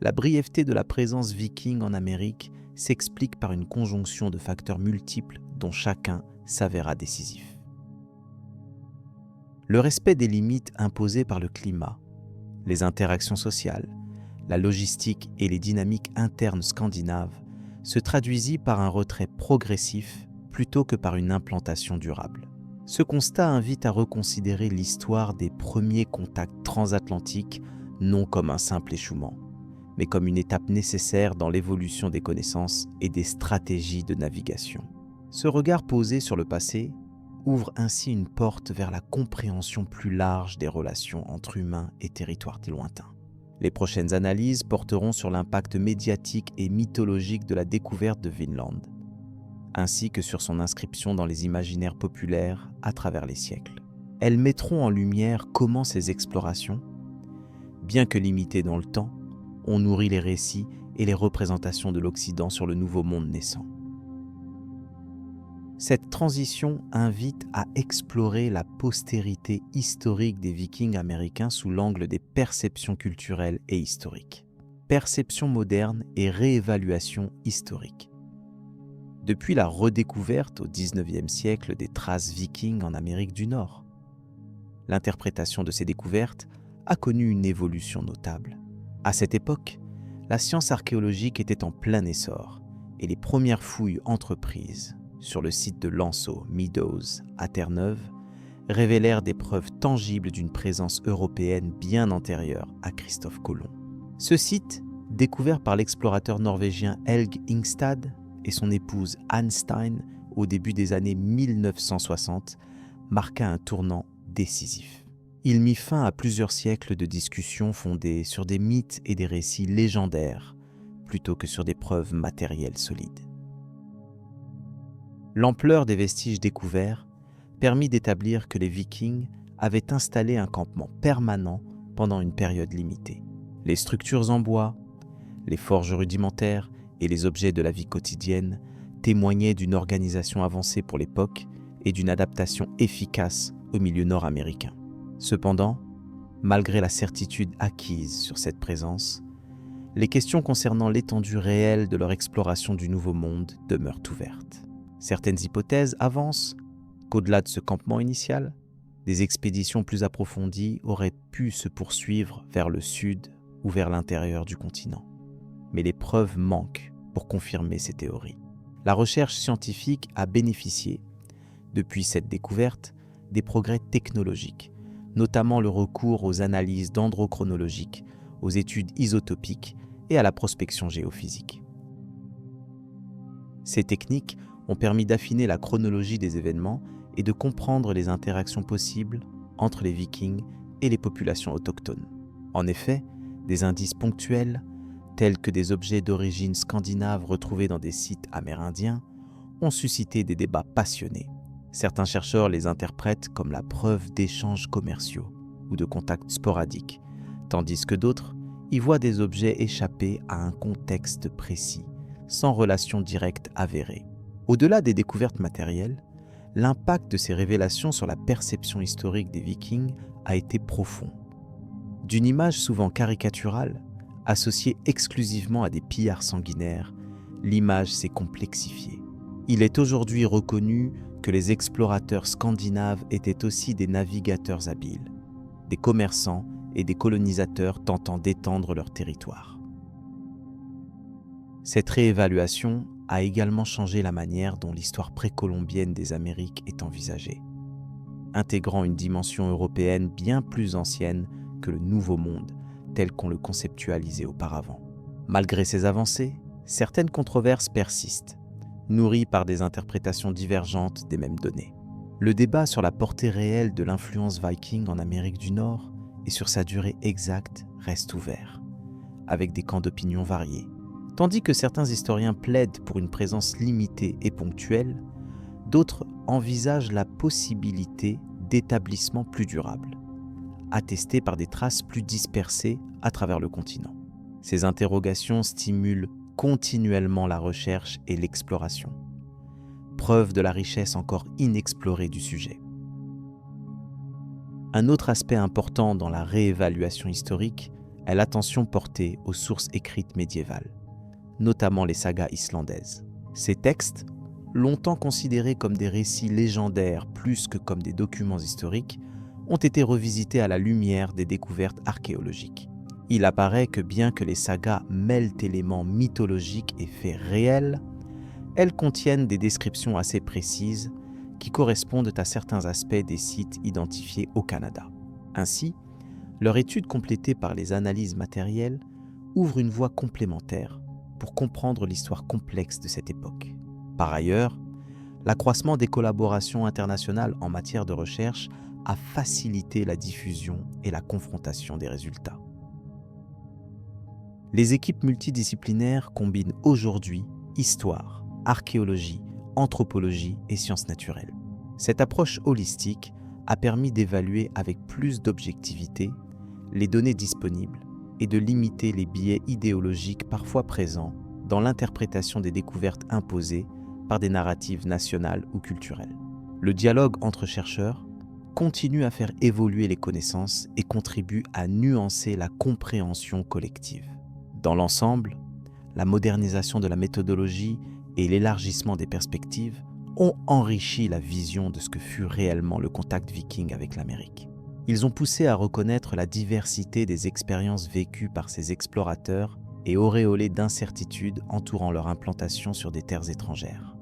la brièveté de la présence viking en Amérique s'explique par une conjonction de facteurs multiples dont chacun s'avéra décisif. Le respect des limites imposées par le climat, les interactions sociales, la logistique et les dynamiques internes scandinaves se traduisit par un retrait progressif plutôt que par une implantation durable. Ce constat invite à reconsidérer l'histoire des premiers contacts transatlantiques non comme un simple échouement, mais comme une étape nécessaire dans l'évolution des connaissances et des stratégies de navigation. Ce regard posé sur le passé ouvre ainsi une porte vers la compréhension plus large des relations entre humains et territoires lointains. Les prochaines analyses porteront sur l'impact médiatique et mythologique de la découverte de Vinland, ainsi que sur son inscription dans les imaginaires populaires à travers les siècles. Elles mettront en lumière comment ces explorations, bien que limitées dans le temps, ont nourri les récits et les représentations de l'Occident sur le nouveau monde naissant. Cette transition invite à explorer la postérité historique des Vikings américains sous l'angle des perceptions culturelles et historiques. Perception moderne et réévaluation historique. Depuis la redécouverte au XIXe siècle des traces vikings en Amérique du Nord, l'interprétation de ces découvertes a connu une évolution notable. À cette époque, la science archéologique était en plein essor et les premières fouilles entreprises sur le site de Lanceau, Meadows, à Terre-Neuve, révélèrent des preuves tangibles d'une présence européenne bien antérieure à Christophe Colomb. Ce site, découvert par l'explorateur norvégien Helge Ingstad et son épouse Anne Stein au début des années 1960, marqua un tournant décisif. Il mit fin à plusieurs siècles de discussions fondées sur des mythes et des récits légendaires plutôt que sur des preuves matérielles solides. L'ampleur des vestiges découverts permit d'établir que les Vikings avaient installé un campement permanent pendant une période limitée. Les structures en bois, les forges rudimentaires et les objets de la vie quotidienne témoignaient d'une organisation avancée pour l'époque et d'une adaptation efficace au milieu nord-américain. Cependant, malgré la certitude acquise sur cette présence, les questions concernant l'étendue réelle de leur exploration du Nouveau Monde demeurent ouvertes. Certaines hypothèses avancent qu'au-delà de ce campement initial, des expéditions plus approfondies auraient pu se poursuivre vers le sud ou vers l'intérieur du continent. Mais les preuves manquent pour confirmer ces théories. La recherche scientifique a bénéficié, depuis cette découverte, des progrès technologiques, notamment le recours aux analyses dendrochronologiques, aux études isotopiques et à la prospection géophysique. Ces techniques ont permis d'affiner la chronologie des événements et de comprendre les interactions possibles entre les Vikings et les populations autochtones. En effet, des indices ponctuels, tels que des objets d'origine scandinave retrouvés dans des sites amérindiens, ont suscité des débats passionnés. Certains chercheurs les interprètent comme la preuve d'échanges commerciaux ou de contacts sporadiques, tandis que d'autres y voient des objets échappés à un contexte précis, sans relation directe avérée. Au-delà des découvertes matérielles, l'impact de ces révélations sur la perception historique des Vikings a été profond. D'une image souvent caricaturale, associée exclusivement à des pillards sanguinaires, l'image s'est complexifiée. Il est aujourd'hui reconnu que les explorateurs scandinaves étaient aussi des navigateurs habiles, des commerçants et des colonisateurs tentant d'étendre leur territoire. Cette réévaluation a également changé la manière dont l'histoire précolombienne des Amériques est envisagée, intégrant une dimension européenne bien plus ancienne que le Nouveau Monde, tel qu'on le conceptualisait auparavant. Malgré ces avancées, certaines controverses persistent, nourries par des interprétations divergentes des mêmes données. Le débat sur la portée réelle de l'influence viking en Amérique du Nord et sur sa durée exacte reste ouvert, avec des camps d'opinion variés. Tandis que certains historiens plaident pour une présence limitée et ponctuelle, d'autres envisagent la possibilité d'établissements plus durables, attestés par des traces plus dispersées à travers le continent. Ces interrogations stimulent continuellement la recherche et l'exploration, preuve de la richesse encore inexplorée du sujet. Un autre aspect important dans la réévaluation historique est l'attention portée aux sources écrites médiévales, notamment les sagas islandaises. Ces textes, longtemps considérés comme des récits légendaires plus que comme des documents historiques, ont été revisités à la lumière des découvertes archéologiques. Il apparaît que bien que les sagas mêlent éléments mythologiques et faits réels, elles contiennent des descriptions assez précises qui correspondent à certains aspects des sites identifiés au Canada. Ainsi, leur étude complétée par les analyses matérielles ouvre une voie complémentaire pour comprendre l'histoire complexe de cette époque. Par ailleurs, l'accroissement des collaborations internationales en matière de recherche a facilité la diffusion et la confrontation des résultats. Les équipes multidisciplinaires combinent aujourd'hui histoire, archéologie, anthropologie et sciences naturelles. Cette approche holistique a permis d'évaluer avec plus d'objectivité les données disponibles et de limiter les biais idéologiques parfois présents dans l'interprétation des découvertes imposées par des narratives nationales ou culturelles. Le dialogue entre chercheurs continue à faire évoluer les connaissances et contribue à nuancer la compréhension collective. Dans l'ensemble, la modernisation de la méthodologie et l'élargissement des perspectives ont enrichi la vision de ce que fut réellement le contact viking avec l'Amérique. Ils ont poussé à reconnaître la diversité des expériences vécues par ces explorateurs et auréolé d'incertitudes entourant leur implantation sur des terres étrangères.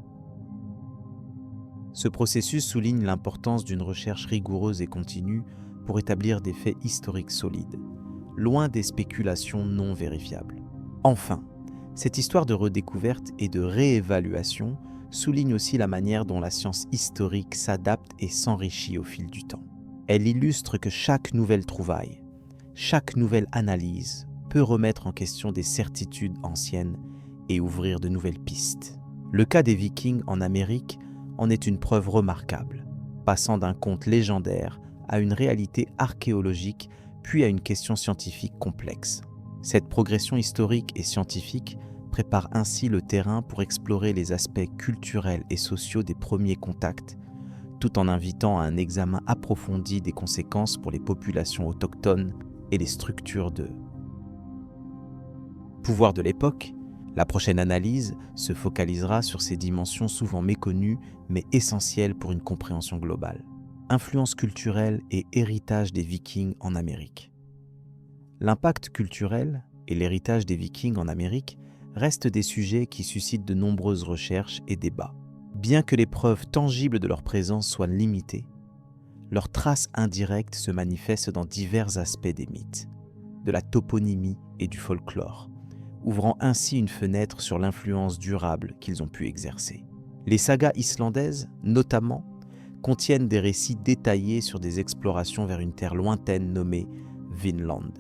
Ce processus souligne l'importance d'une recherche rigoureuse et continue pour établir des faits historiques solides, loin des spéculations non vérifiables. Enfin, cette histoire de redécouverte et de réévaluation souligne aussi la manière dont la science historique s'adapte et s'enrichit au fil du temps. Elle illustre que chaque nouvelle trouvaille, chaque nouvelle analyse peut remettre en question des certitudes anciennes et ouvrir de nouvelles pistes. Le cas des Vikings en Amérique en est une preuve remarquable, passant d'un conte légendaire à une réalité archéologique puis à une question scientifique complexe. Cette progression historique et scientifique prépare ainsi le terrain pour explorer les aspects culturels et sociaux des premiers contacts, tout en invitant à un examen approfondi des conséquences pour les populations autochtones et les structures de pouvoir de l'époque. La prochaine analyse se focalisera sur ces dimensions souvent méconnues mais essentielles pour une compréhension globale. Influence culturelle et héritage des Vikings en Amérique. L'impact culturel et l'héritage des Vikings en Amérique restent des sujets qui suscitent de nombreuses recherches et débats. Bien que les preuves tangibles de leur présence soient limitées, leurs traces indirectes se manifestent dans divers aspects des mythes, de la toponymie et du folklore, ouvrant ainsi une fenêtre sur l'influence durable qu'ils ont pu exercer. Les sagas islandaises, notamment, contiennent des récits détaillés sur des explorations vers une terre lointaine nommée Vinland.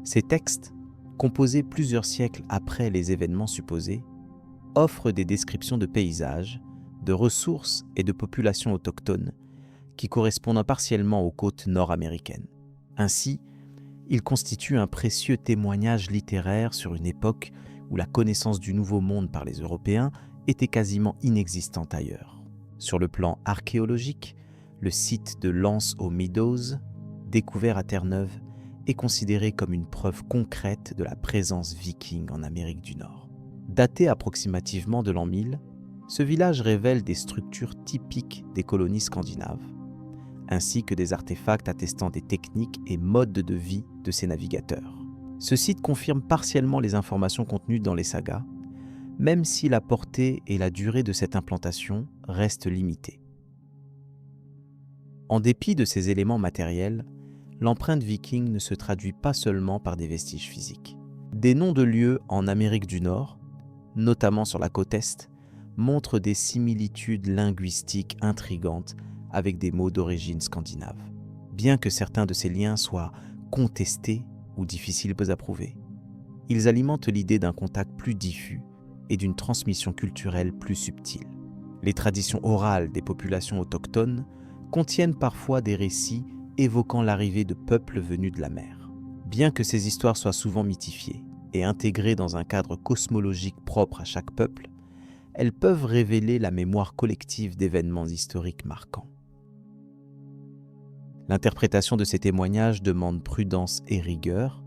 Ces textes, composés plusieurs siècles après les événements supposés, offrent des descriptions de paysages, de ressources et de populations autochtones qui correspondent partiellement aux côtes nord-américaines. Ainsi, ils constituent un précieux témoignage littéraire sur une époque où la connaissance du Nouveau Monde par les Européens était quasiment inexistante ailleurs. Sur le plan archéologique, le site de Lance aux Meadows, découvert à Terre-Neuve, est considéré comme une preuve concrète de la présence viking en Amérique du Nord. Daté approximativement de l'an 1000, ce village révèle des structures typiques des colonies scandinaves, ainsi que des artefacts attestant des techniques et modes de vie de ces navigateurs. Ce site confirme partiellement les informations contenues dans les sagas, même si la portée et la durée de cette implantation restent limitées. En dépit de ces éléments matériels, l'empreinte viking ne se traduit pas seulement par des vestiges physiques. Des noms de lieux en Amérique du Nord, notamment sur la côte Est, montrent des similitudes linguistiques intrigantes avec des mots d'origine scandinave, bien que certains de ces liens soient contestés ou difficiles à prouver. Ils alimentent l'idée d'un contact plus diffus et d'une transmission culturelle plus subtile. Les traditions orales des populations autochtones contiennent parfois des récits évoquant l'arrivée de peuples venus de la mer. Bien que ces histoires soient souvent mythifiées et intégrées dans un cadre cosmologique propre à chaque peuple, elles peuvent révéler la mémoire collective d'événements historiques marquants. L'interprétation de ces témoignages demande prudence et rigueur,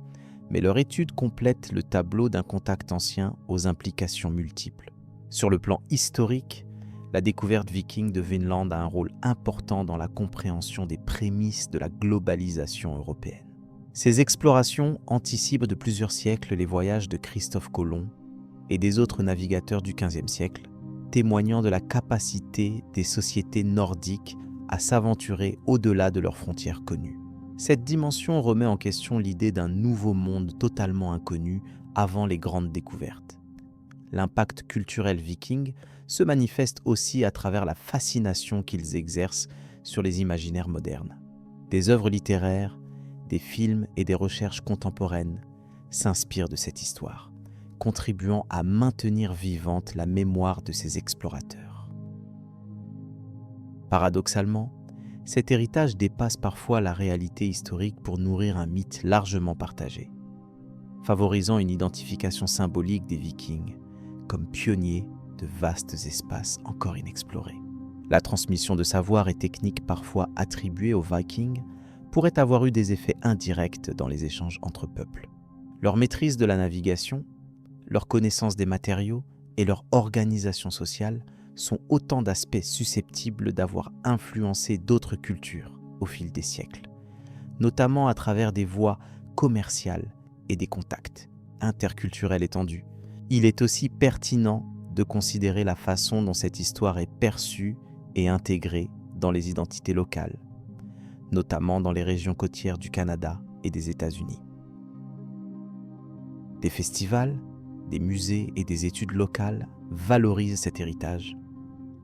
mais leur étude complète le tableau d'un contact ancien aux implications multiples. Sur le plan historique, la découverte viking de Vinland a un rôle important dans la compréhension des prémices de la globalisation européenne. Ces explorations anticipent de plusieurs siècles les voyages de Christophe Colomb et des autres navigateurs du XVe siècle, témoignant de la capacité des sociétés nordiques à s'aventurer au-delà de leurs frontières connues. Cette dimension remet en question l'idée d'un nouveau monde totalement inconnu avant les grandes découvertes. L'impact culturel viking se manifeste aussi à travers la fascination qu'ils exercent sur les imaginaires modernes. Des œuvres littéraires, des films et des recherches contemporaines s'inspirent de cette histoire, contribuant à maintenir vivante la mémoire de ces explorateurs. Paradoxalement, cet héritage dépasse parfois la réalité historique pour nourrir un mythe largement partagé, favorisant une identification symbolique des Vikings comme pionniers de vastes espaces encore inexplorés. La transmission de savoirs et techniques parfois attribuées aux Vikings pourrait avoir eu des effets indirects dans les échanges entre peuples. Leur maîtrise de la navigation, leur connaissance des matériaux et leur organisation sociale sont autant d'aspects susceptibles d'avoir influencé d'autres cultures au fil des siècles, notamment à travers des voies commerciales et des contacts interculturels étendus. Il est aussi pertinent de considérer la façon dont cette histoire est perçue et intégrée dans les identités locales, notamment dans les régions côtières du Canada et des États-Unis. Des festivals, des musées et des études locales valorisent cet héritage,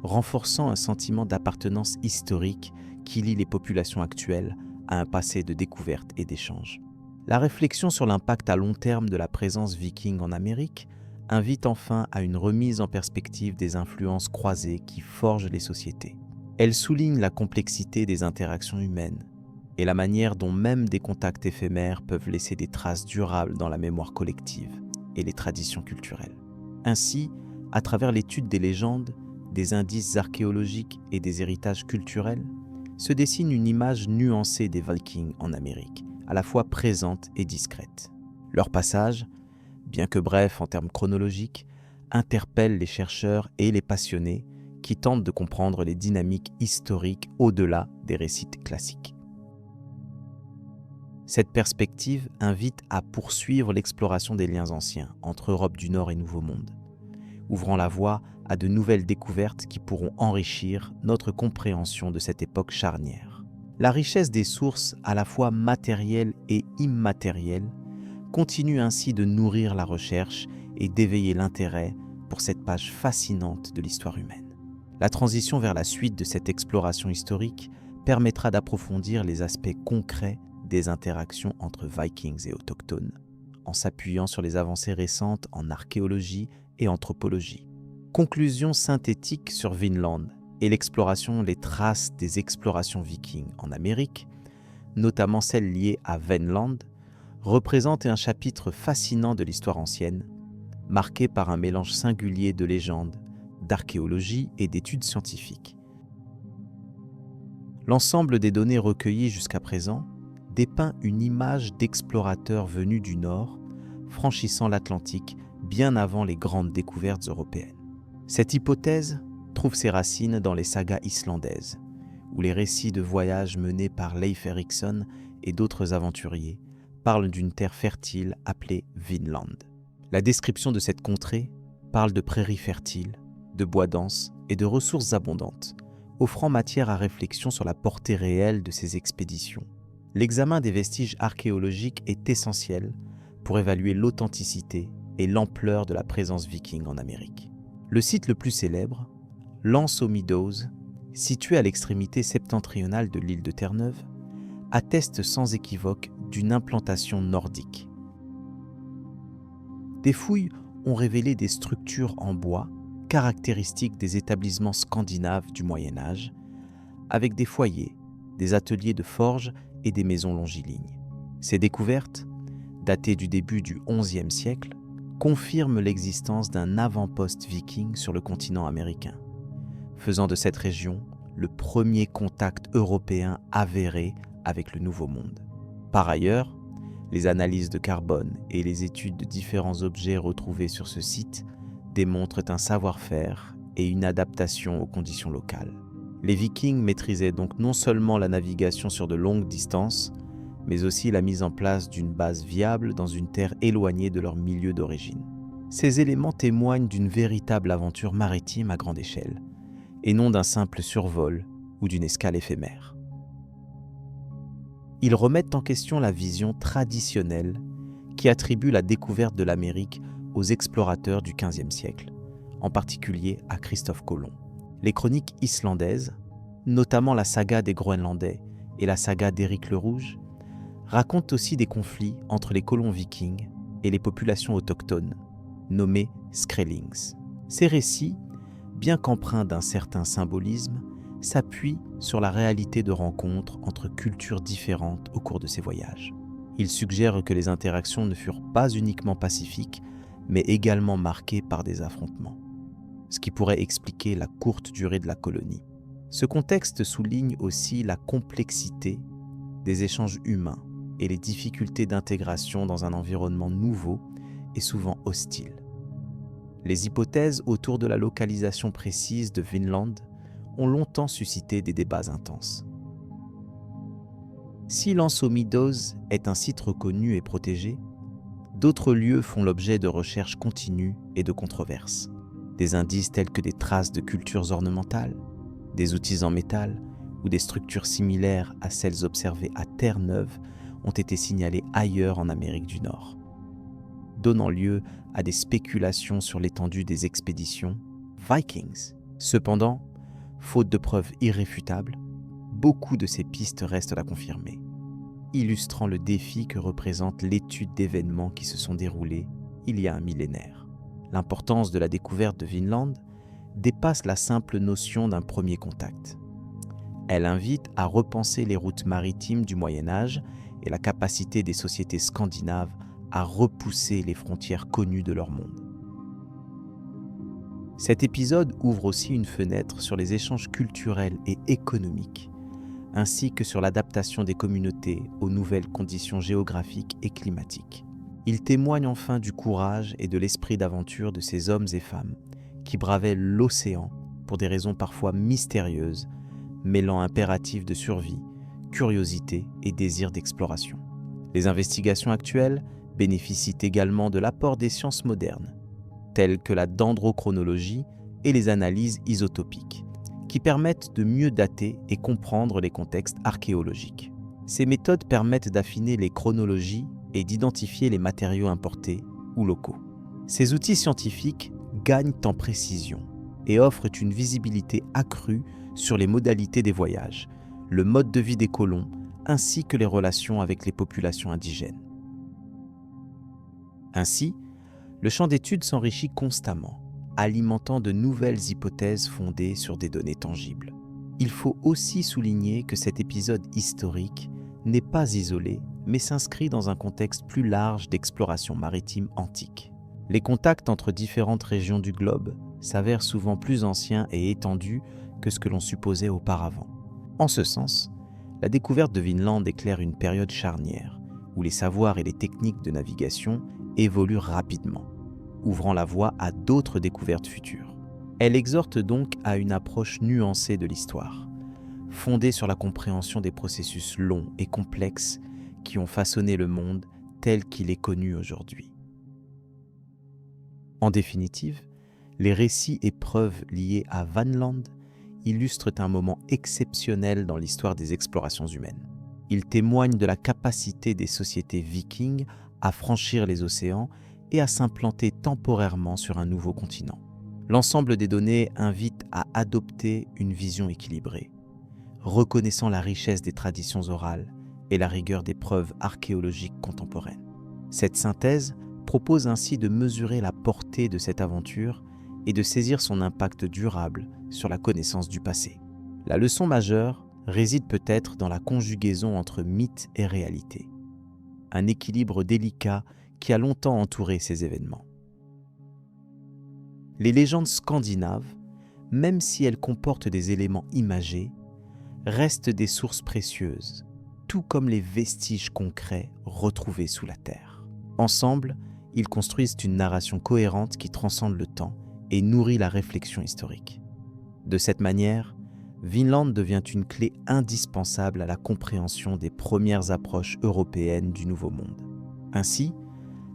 renforçant un sentiment d'appartenance historique qui lie les populations actuelles à un passé de découverte et d'échange. La réflexion sur l'impact à long terme de la présence viking en Amérique invite enfin à une remise en perspective des influences croisées qui forgent les sociétés. Elle souligne la complexité des interactions humaines et la manière dont même des contacts éphémères peuvent laisser des traces durables dans la mémoire collective et les traditions culturelles. Ainsi, à travers l'étude des légendes, des indices archéologiques et des héritages culturels, se dessine une image nuancée des Vikings en Amérique, à la fois présente et discrète. Leur passage, bien que bref en termes chronologiques, interpelle les chercheurs et les passionnés qui tentent de comprendre les dynamiques historiques au-delà des récits classiques. Cette perspective invite à poursuivre l'exploration des liens anciens entre Europe du Nord et Nouveau Monde, ouvrant la voie à de nouvelles découvertes qui pourront enrichir notre compréhension de cette époque charnière. La richesse des sources à la fois matérielles et immatérielles continue ainsi de nourrir la recherche et d'éveiller l'intérêt pour cette page fascinante de l'histoire humaine. La transition vers la suite de cette exploration historique permettra d'approfondir les aspects concrets des interactions entre Vikings et autochtones, en s'appuyant sur les avancées récentes en archéologie et anthropologie. Conclusion synthétique sur Vinland et l'exploration, les traces des explorations vikings en Amérique, notamment celles liées à Venland, représente un chapitre fascinant de l'histoire ancienne, marqué par un mélange singulier de légendes, d'archéologie et d'études scientifiques. L'ensemble des données recueillies jusqu'à présent dépeint une image d'explorateurs venus du Nord, franchissant l'Atlantique bien avant les grandes découvertes européennes. Cette hypothèse trouve ses racines dans les sagas islandaises, où les récits de voyages menés par Leif Erikson et d'autres aventuriers parlent d'une terre fertile appelée Vinland. La description de cette contrée parle de prairies fertiles, de bois denses et de ressources abondantes, offrant matière à réflexion sur la portée réelle de ces expéditions. L'examen des vestiges archéologiques est essentiel pour évaluer l'authenticité et l'ampleur de la présence viking en Amérique. Le site le plus célèbre, l'Anse aux Meadows, situé à l'extrémité septentrionale de l'île de Terre-Neuve, atteste sans équivoque d'une implantation nordique. Des fouilles ont révélé des structures en bois caractéristiques des établissements scandinaves du Moyen Âge, avec des foyers, des ateliers de forge et des maisons longilignes. Ces découvertes, datées du début du XIe siècle, confirment l'existence d'un avant-poste viking sur le continent américain, faisant de cette région le premier contact européen avéré avec le Nouveau Monde. Par ailleurs, les analyses de carbone et les études de différents objets retrouvés sur ce site démontrent un savoir-faire et une adaptation aux conditions locales. Les Vikings maîtrisaient donc non seulement la navigation sur de longues distances, mais aussi la mise en place d'une base viable dans une terre éloignée de leur milieu d'origine. Ces éléments témoignent d'une véritable aventure maritime à grande échelle, et non d'un simple survol ou d'une escale éphémère. Ils remettent en question la vision traditionnelle qui attribue la découverte de l'Amérique aux explorateurs du XVe siècle, en particulier à Christophe Colomb. Les chroniques islandaises, notamment la saga des Groenlandais et la saga d'Éric le Rouge, racontent aussi des conflits entre les colons vikings et les populations autochtones, nommées Skrellings. Ces récits, bien qu'empreints d'un certain symbolisme, s'appuient sur la réalité de rencontres entre cultures différentes au cours de ces voyages. Ils suggèrent que les interactions ne furent pas uniquement pacifiques, mais également marquées par des affrontements, ce qui pourrait expliquer la courte durée de la colonie. Ce contexte souligne aussi la complexité des échanges humains et les difficultés d'intégration dans un environnement nouveau et souvent hostile. Les hypothèses autour de la localisation précise de Vinland ont longtemps suscité des débats intenses. Si l'Anse aux Meadows est un site reconnu et protégé, d'autres lieux font l'objet de recherches continues et de controverses. Des indices tels que des traces de cultures ornementales, des outils en métal ou des structures similaires à celles observées à Terre-Neuve ont été signalés ailleurs en Amérique du Nord, donnant lieu à des spéculations sur l'étendue des expéditions Vikings. Cependant, faute de preuves irréfutables, beaucoup de ces pistes restent à confirmer, illustrant le défi que représente l'étude d'événements qui se sont déroulés il y a un millénaire. L'importance de la découverte de Vinland dépasse la simple notion d'un premier contact. Elle invite à repenser les routes maritimes du Moyen Âge et la capacité des sociétés scandinaves à repousser les frontières connues de leur monde. Cet épisode ouvre aussi une fenêtre sur les échanges culturels et économiques, ainsi que sur l'adaptation des communautés aux nouvelles conditions géographiques et climatiques. Il témoigne enfin du courage et de l'esprit d'aventure de ces hommes et femmes qui bravaient l'océan pour des raisons parfois mystérieuses, mêlant impératifs de survie, curiosité et désir d'exploration. Les investigations actuelles bénéficient également de l'apport des sciences modernes, telles que la dendrochronologie et les analyses isotopiques, qui permettent de mieux dater et comprendre les contextes archéologiques. Ces méthodes permettent d'affiner les chronologies et d'identifier les matériaux importés ou locaux. Ces outils scientifiques gagnent en précision et offrent une visibilité accrue sur les modalités des voyages, le mode de vie des colons, ainsi que les relations avec les populations indigènes. Ainsi, le champ d'études s'enrichit constamment, alimentant de nouvelles hypothèses fondées sur des données tangibles. Il faut aussi souligner que cet épisode historique n'est pas isolé, mais s'inscrit dans un contexte plus large d'exploration maritime antique. Les contacts entre différentes régions du globe s'avèrent souvent plus anciens et étendus que ce que l'on supposait auparavant. En ce sens, la découverte de Vinland éclaire une période charnière, où les savoirs et les techniques de navigation évoluent rapidement, ouvrant la voie à d'autres découvertes futures. Elle exhorte donc à une approche nuancée de l'histoire, fondée sur la compréhension des processus longs et complexes qui ont façonné le monde tel qu'il est connu aujourd'hui. En définitive, les récits et preuves liés à Vanland illustrent un moment exceptionnel dans l'histoire des explorations humaines. Ils témoignent de la capacité des sociétés vikings à franchir les océans et à s'implanter temporairement sur un nouveau continent. L'ensemble des données invite à adopter une vision équilibrée, reconnaissant la richesse des traditions orales et la rigueur des preuves archéologiques contemporaines. Cette synthèse propose ainsi de mesurer la portée de cette aventure et de saisir son impact durable sur la connaissance du passé. La leçon majeure réside peut-être dans la conjugaison entre mythe et réalité, un équilibre délicat qui a longtemps entouré ces événements. Les légendes scandinaves, même si elles comportent des éléments imagés, restent des sources précieuses, tout comme les vestiges concrets retrouvés sous la terre. Ensemble, ils construisent une narration cohérente qui transcende le temps et nourrit la réflexion historique. De cette manière, Vinland devient une clé indispensable à la compréhension des premières approches européennes du Nouveau Monde. Ainsi,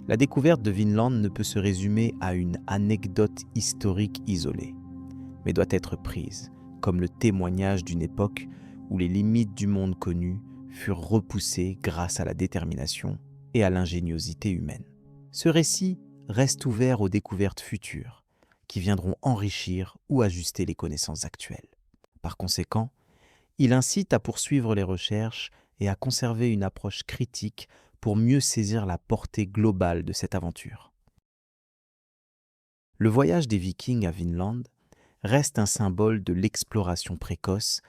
la découverte de Vinland ne peut se résumer à une anecdote historique isolée, mais doit être prise comme le témoignage d'une époque où les limites du monde connu furent repoussées grâce à la détermination et à l'ingéniosité humaine. Ce récit reste ouvert aux découvertes futures qui viendront enrichir ou ajuster les connaissances actuelles. Par conséquent, il incite à poursuivre les recherches et à conserver une approche critique pour mieux saisir la portée globale de cette aventure. Le voyage des Vikings à Vinland reste un symbole de l'exploration précoce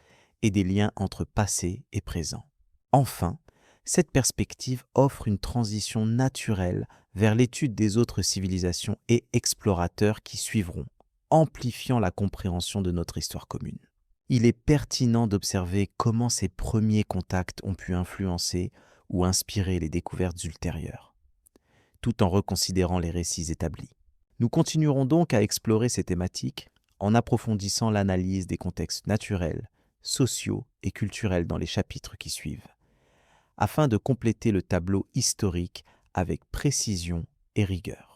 et des liens entre passé et présent. Enfin, cette perspective offre une transition naturelle vers l'étude des autres civilisations et explorateurs qui suivront, amplifiant la compréhension de notre histoire commune. Il est pertinent d'observer comment ces premiers contacts ont pu influencer ou inspirer les découvertes ultérieures, tout en reconsidérant les récits établis. Nous continuerons donc à explorer ces thématiques en approfondissant l'analyse des contextes naturels, sociaux et culturels dans les chapitres qui suivent, afin de compléter le tableau historique avec précision et rigueur.